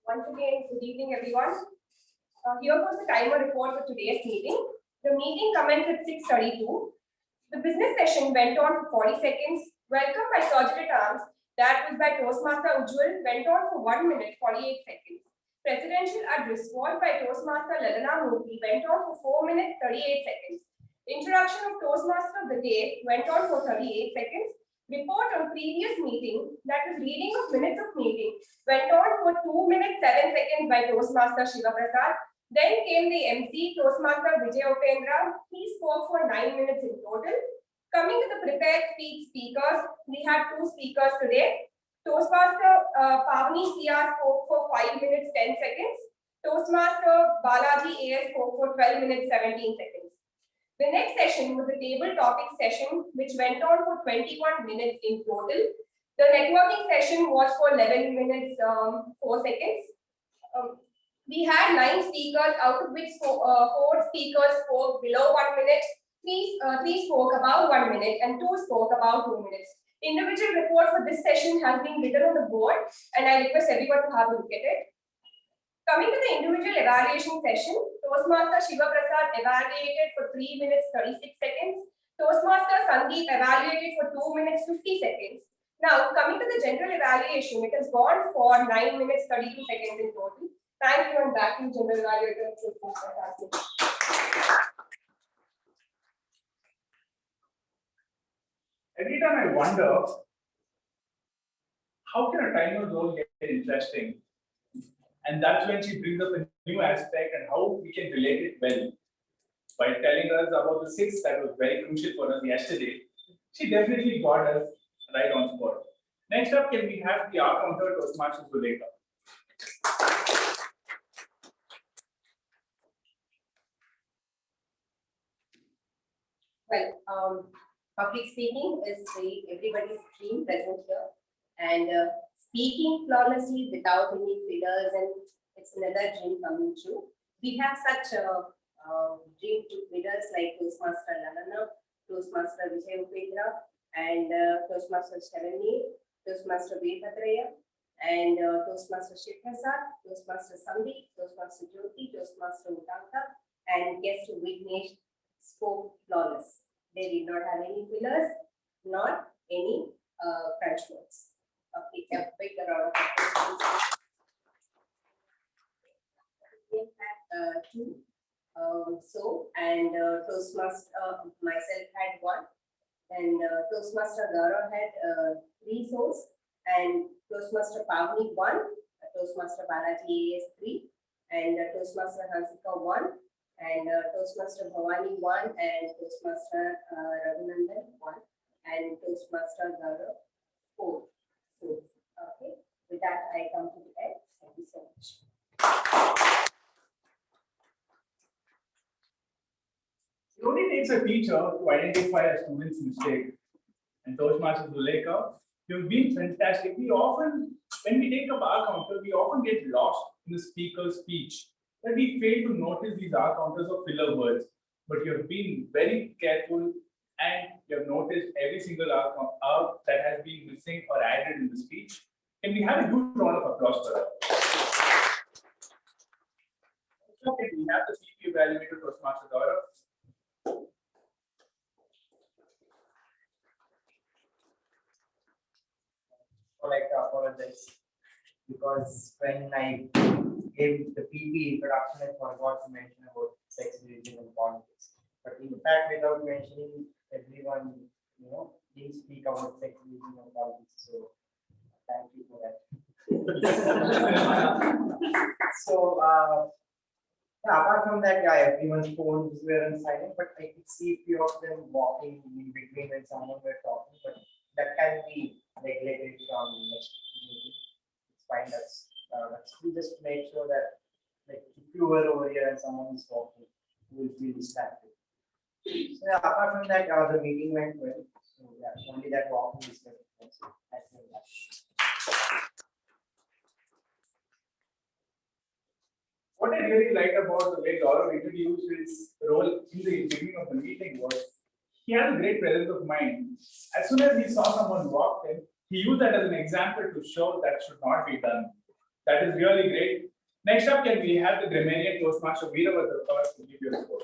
Once again, good evening, everyone. Here goes the timer report for today's meeting. The meeting commenced at 6:32. The business session went on for 40 seconds. Welcome by surgical arms, that was by Toastmaster Ujjwal, went on for 1 minute 48 seconds. Presidential address was by Toastmaster Lalana Murthy went on for 4 minutes 38 seconds. Introduction of Toastmaster of the day went on for 38 seconds. Report on previous meeting, that is reading of minutes of meeting, went on for 2 minutes 7 seconds by Toastmaster Shiva Prasad. Then came the MC, Toastmaster Vijay Upendra. He spoke for 9 minutes in total. Coming to the prepared speakers, we have 2 speakers today. Toastmaster Pavni Sia spoke for 5 minutes 10 seconds. Toastmaster Balaji AS spoke for 12 minutes 17 seconds. The next session was the table topic session, which went on for 21 minutes in total. The networking session was for 11 minutes 4 seconds. We had 9 speakers, out of which 4 speakers spoke below 1 minute, 3 spoke about 1 minute, and 2 spoke about 2 minutes. Individual report for this session has been written on the board, and I request everyone to have a look at it. Coming to the individual evaluation session, Toastmaster Shiva Prasad evaluated for 3 minutes 36 seconds. Toastmaster Sandeep evaluated for 2 minutes 50 seconds. Now, coming to the general evaluation, it has gone for 9 minutes 32 seconds in total. Thank you, and back to general evaluator. Every time I wonder, how can a timer role get interesting? And that's when she brings up a new aspect and how we can relate it well. by telling us about the 6 that was very crucial for us yesterday. She definitely got us right on spot. Next up, can we have the our counter Toastmasters Zuleka? Well, public speaking is everybody's dream present here, and speaking flawlessly without any fillers, and it's another dream coming true. We have such dream leaders like Toastmaster Lalana, Toastmaster Vijay Upendra, and Toastmaster Shalini, Toastmaster Vedatraya, and Toastmaster Shivprasad, Toastmaster Sandeep, Toastmaster Jyoti, Toastmaster Utanka, and guest Vignesh spoke flawless. They did not have any fillers, not any crunch words. Okay, a big round of applause. We had 2. Toastmaster myself had 1, and Toastmaster Gaurav had 3 souls, and Toastmaster Pavni 1, Toastmaster Balaji AS 3, and Toastmaster Hansika 1, and Toastmaster Bhavani 1, and Toastmaster Raghunandan 1, and Toastmaster Gaurav 4. So, okay, with that I come to the end. Thank you so much. It only takes a teacher to identify a student's mistake. And Toastmasters Zuleka, you've been fantastic. We often, when we take up our counter, we often get lost in the speaker's speech. That we fail to notice these R counters of filler words. But you have been very careful and you have noticed every single R that has been missing or added in the speech. Can we have a huge round of applause for that? Okay, we have the CP evaluator Toastmaster Gaurav. I'd like to apologize because when I gave the PP introduction, I forgot to mention about sex, religion, and politics. But in fact, without mentioning, everyone, didn't speak about sex, religion, and politics. So thank you for that. So yeah, apart from that, yeah, everyone's phones were on silent, but I could see a few of them walking in between when someone were talking, but that can be regulated from next meeting. It's fine. We just make sure that, like, if you were over here and someone is talking, you will feel distracted. So yeah, apart from that, the meeting went well. So yeah, only that walking is very expensive. That's very much. What I really liked about the way Gaurav introduced his role in the beginning of the meeting was he had a great presence of mind. As soon as he saw someone walk in, he used that as an example to show that should not be done. That is really great. Next up, can we have the grammarian Toastmaster Veeravadra first to give you a report?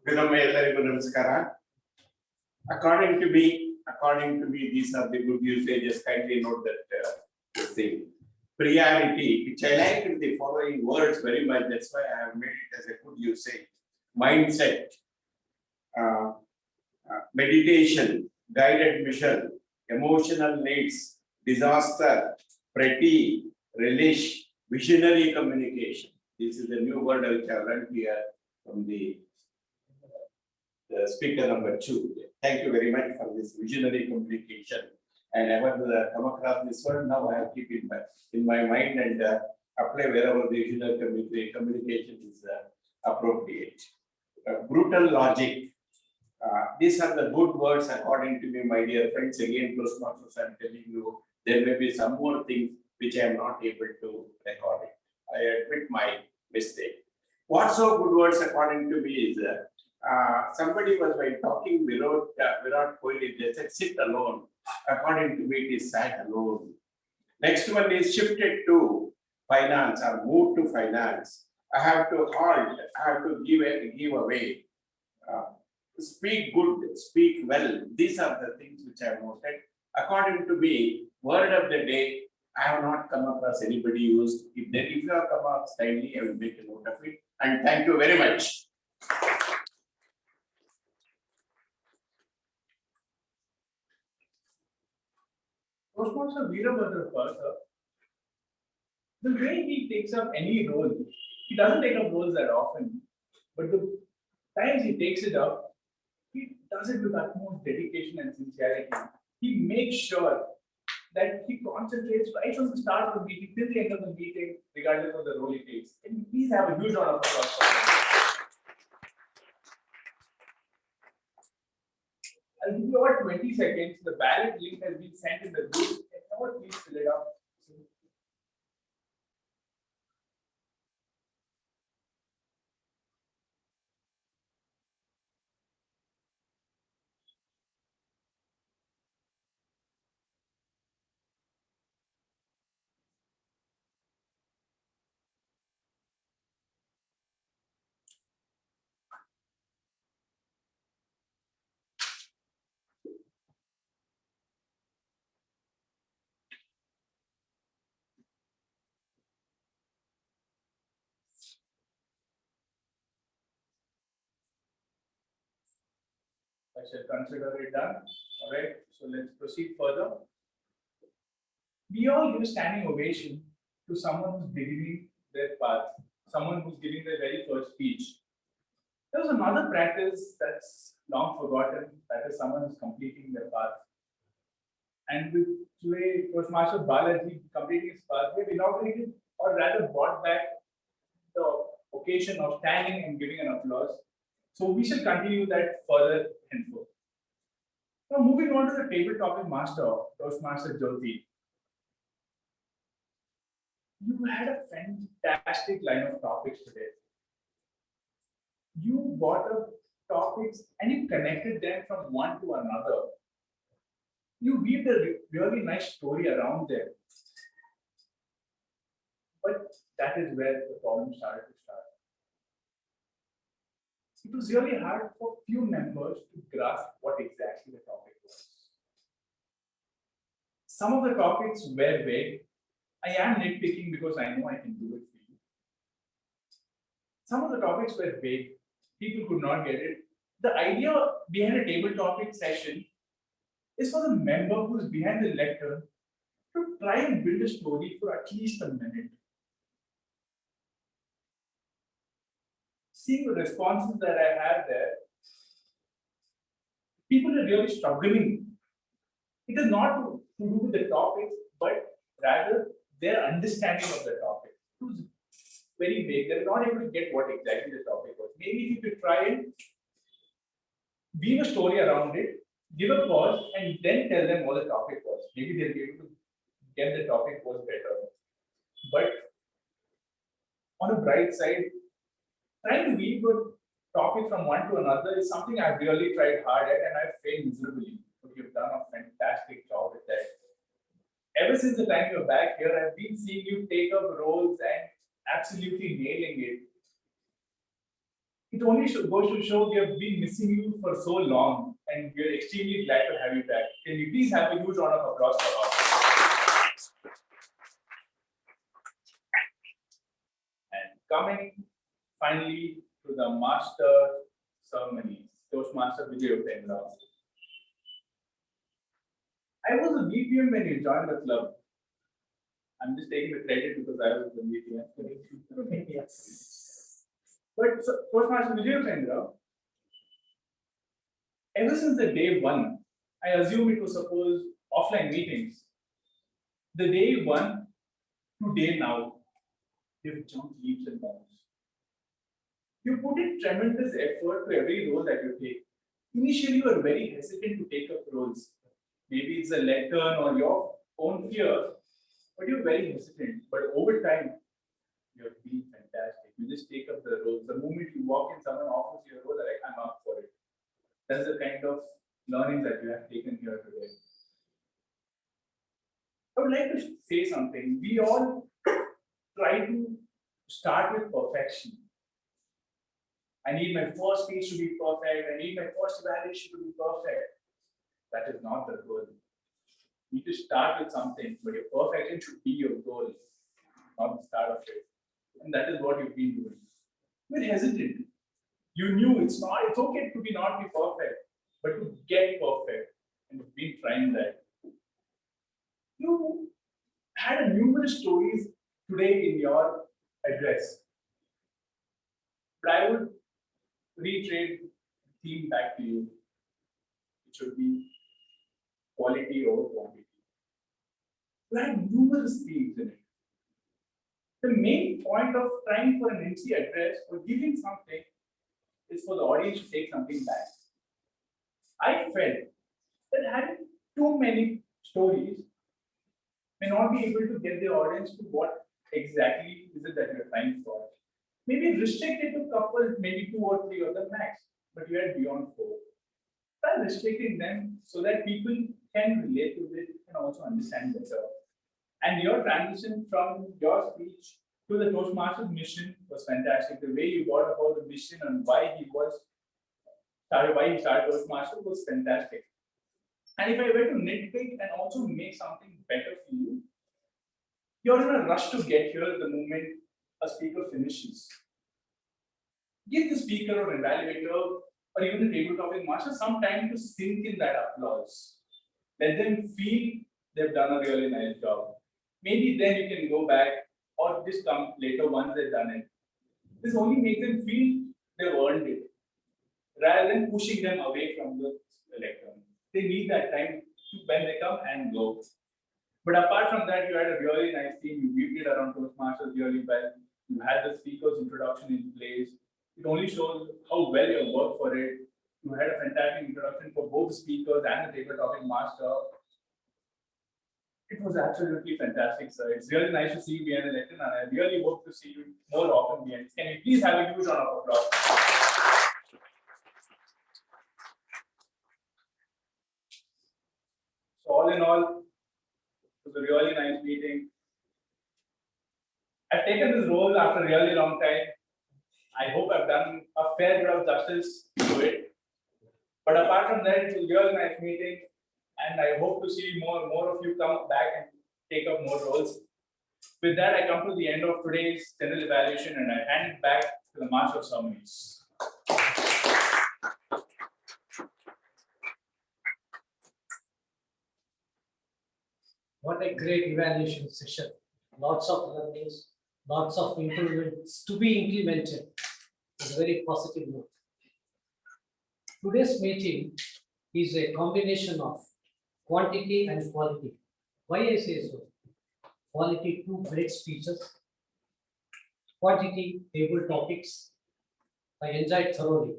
Everyone, namaskara. According to me, these are the good usages. Kindly note that this thing. Priority, which I like in the following words very much. That's why I have made it as a good usage. Mindset, meditation, guided mission, emotional needs, disaster, pretty, relish, visionary communication. This is the new word which I have learned here from the speaker number 2. Thank you very much for this visionary communication. I never come across this word. Now I have keep it in my mind and apply wherever the visionary communication is appropriate. Brutal logic. These are the good words according to me, my dear friends. Again, Toastmasters, I'm telling you, there may be some more things which I am not able to record it. I admit my mistake. What's so good words according to me is somebody was while talking Virat Kohli, they said sit alone. According to me, it is sat alone. Next one is shifted to finance or moved to finance. I have to halt, I have to give away. Speak good, speak well. These are the things which I have noted. According to me, word of the day, I have not come across anybody used. If you have come across kindly, I will make a note of it. And thank you very much. Toastmaster Veeravadra first, the way he takes up any role, he doesn't take up roles that often, but the times he takes it up, he does it with utmost dedication and sincerity. He makes sure that he concentrates right from the start of the meeting till the end of the meeting, regardless of the role he takes. Can you please have a huge round of applause for him? I'll give you about 20 seconds. The ballot link has been sent in the group. Can someone please fill it up? I shall consider it done. All right, so let's proceed further. We all give a standing ovation to someone who's beginning their path, someone who's giving their very first speech. There was another practice that's long forgotten, that is someone who's completing their path. And with today, Toastmaster Balaji completing his path, we have inaugurated or rather brought back the occasion of standing and giving an applause. So we shall continue that further henceforth. Now moving on to the table topic master, Toastmaster Jyoti. You had a fantastic line of topics today. You brought up topics and you connected them from one to another. You weaved a really nice story around them. But that is where the problem started to start. It was really hard for few members to grasp what exactly the topic was. Some of the topics were vague. I am nitpicking because I know I can do it for you. Some of the topics were vague. People could not get it. The idea behind a table topic session is for the member who's behind the lectern to try and build a story for at least a minute. Seeing the responses that I had there, people are really struggling. It is not to do with the topics, but rather their understanding of the topic. It was very vague. They're not able to get what exactly the topic was. Maybe if you could try and weave a story around it, give a pause, and then tell them what the topic was. Maybe they'll be able to get the topic was better. But on a bright side, trying to weave a topic from one to another is something I've really tried hard at, and I've failed miserably. But you've done a fantastic job with that. Ever since the time you're back here, I've been seeing you take up roles and absolutely nailing it. It only goes to show we have been missing you for so long, and we're extremely glad to have you back. Can you please have a huge round of applause for us? And coming finally to the master ceremonies, Toastmaster Vijay Upendra. I was a VPM when you joined the club. I'm just taking the credit because I was the VPM. Yes. But Toastmaster Vijay Upendra, ever since the day one, I assume it was supposed offline meetings. The day one to day now, you've jumped leaps and bounds. You put in tremendous effort to every role that you take. Initially, you were very hesitant to take up roles. Maybe it's a lectern or your own fear, but you're very hesitant. But over time, you're being fantastic. You just take up the roles. The moment you walk in, someone offers you a role, like, I'm up for it. That's the kind of learning that you have taken here today. I would like to say something. We all try to start with perfection. I need my first speech to be perfect. I need my first evaluation to be perfect. That is not the goal. You need to start with something, but your perfection should be your goal, not the start of it. And that is what you've been doing. You're hesitant. You knew it's okay to not be perfect, but to get perfect. And you've been trying that. You had numerous stories today in your address. But I would reiterate the theme back to you. It should be quality over quantity. You had numerous themes in it. The main point of trying for an MC address or giving something is for the audience to take something back. I felt that having too many stories may not be able to get the audience to what exactly is it that you're trying for. Maybe restrict it to couple, maybe 2 or 3 of the max, but you had beyond 4. Try restricting them so that people can relate to it and also understand better. And your transition from your speech to the Toastmasters mission was fantastic. The way you brought about the mission and why he started Toastmasters was fantastic. And if I were to nitpick and also make something better for you, you're in a rush to get here the moment a speaker finishes. Give the speaker or evaluator or even the table topic master some time to sink in that applause. Let them feel they've done a really nice job. Maybe then you can go back or just come later once they've done it. This only makes them feel they've earned it, rather than pushing them away from the lectern. They need that time when they come and go. But apart from that, you had a really nice team. You weaved it around Toastmasters really well. You had the speaker's introduction in place. It only shows how well you worked for it. You had a fantastic introduction for both speakers and the table topic master. It was absolutely fantastic, sir. It's really nice to see you behind the lectern, and I really hope to see you more often behind. Can you please have a huge round of applause? So all in all, it was a really nice meeting. I've taken this role after a really long time. I hope I've done a fair bit of justice to it. But apart from that, it was a really nice meeting, and I hope to see more of you come back and take up more roles. With that, I come to the end of today's general evaluation, and I hand it back to the Master of Ceremonies. What a great evaluation session. Lots of learnings, lots of improvements to be implemented. It's a very positive note. Today's meeting is a combination of quantity and quality. Why I say so? Quality, 2 great speeches. Quantity, table topics. I enjoyed thoroughly.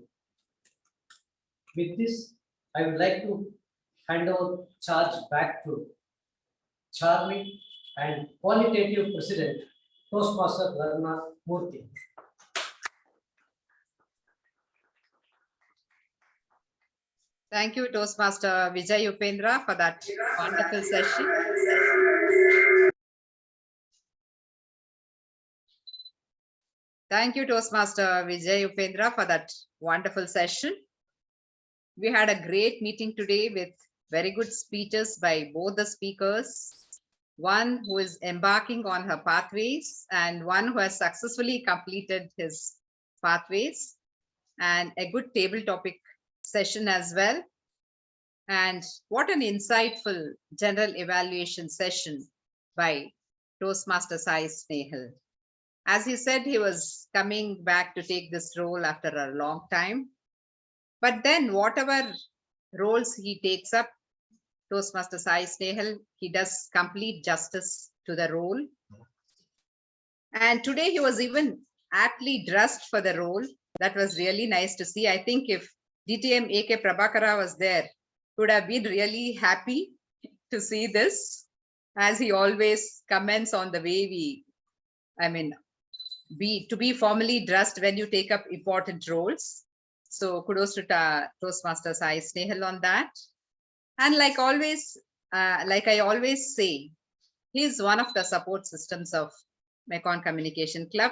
With this, I would like to hand over charge back to charming and qualitative president, Toastmaster Varna Murthy. Thank you, Toastmaster Vijay Upendra, for that wonderful session. Thank you, Toastmaster Vijay Upendra, for that wonderful session. We had a great meeting today with very good speeches by both the speakers. One who is embarking on her pathways and one who has successfully completed his pathways, and a good table topic session as well. And what an insightful general evaluation session by Toastmaster Sai Snehal. As he said, he was coming back to take this role after a long time. But then whatever roles he takes up, Toastmaster Sai Snehal, he does complete justice to the role. And today he was even aptly dressed for the role. That was really nice to see. I think if DTM AK Prabhakara was there, he would have been really happy to see this, as he always comments on the way to be formally dressed when you take up important roles. So kudos to Toastmaster Sai Snehal on that. And like I always say, he is one of the support systems of Mekon Communication Club.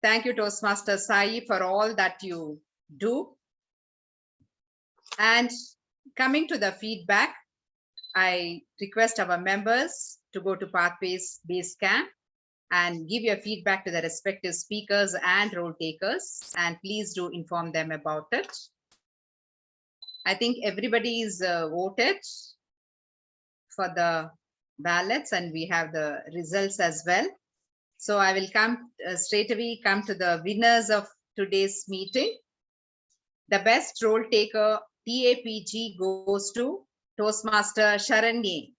Thank you, Toastmaster Sai, for all that you do. And coming to the feedback, I request our members to go to Pathways Basecamp and give your feedback to the respective speakers and role takers, and please do inform them about it. I think everybody is voted for the ballots, and we have the results as well. So I will come straight away come to the winners of today's meeting. The best role taker TAPG goes to Toastmaster Sharanye.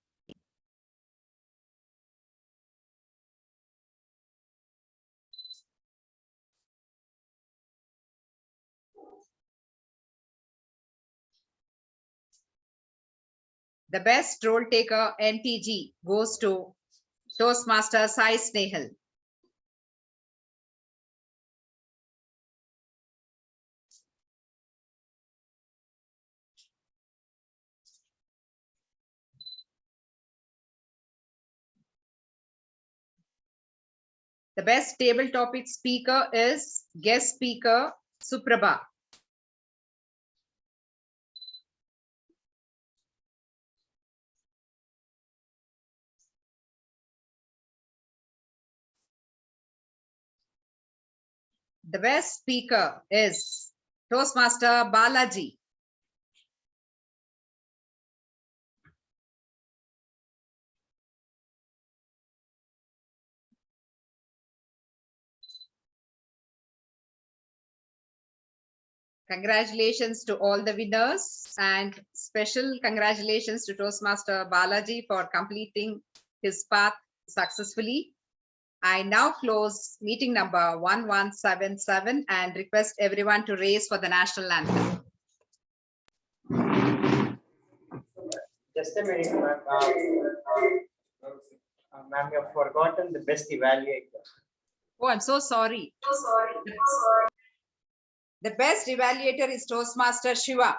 The best role taker NTG goes to Toastmaster Sai Snehal. The best table topic speaker is guest speaker Suprabha. The best speaker is Toastmaster Balaji. Congratulations to all the winners and special congratulations to Toastmaster Balaji for completing his path successfully. I now close meeting number 1177 and request everyone to raise for the national anthem. Just a minute, ma'am. Ma'am, you have forgotten the best evaluator. Oh, I'm so sorry. The best evaluator is Toastmaster Shiva.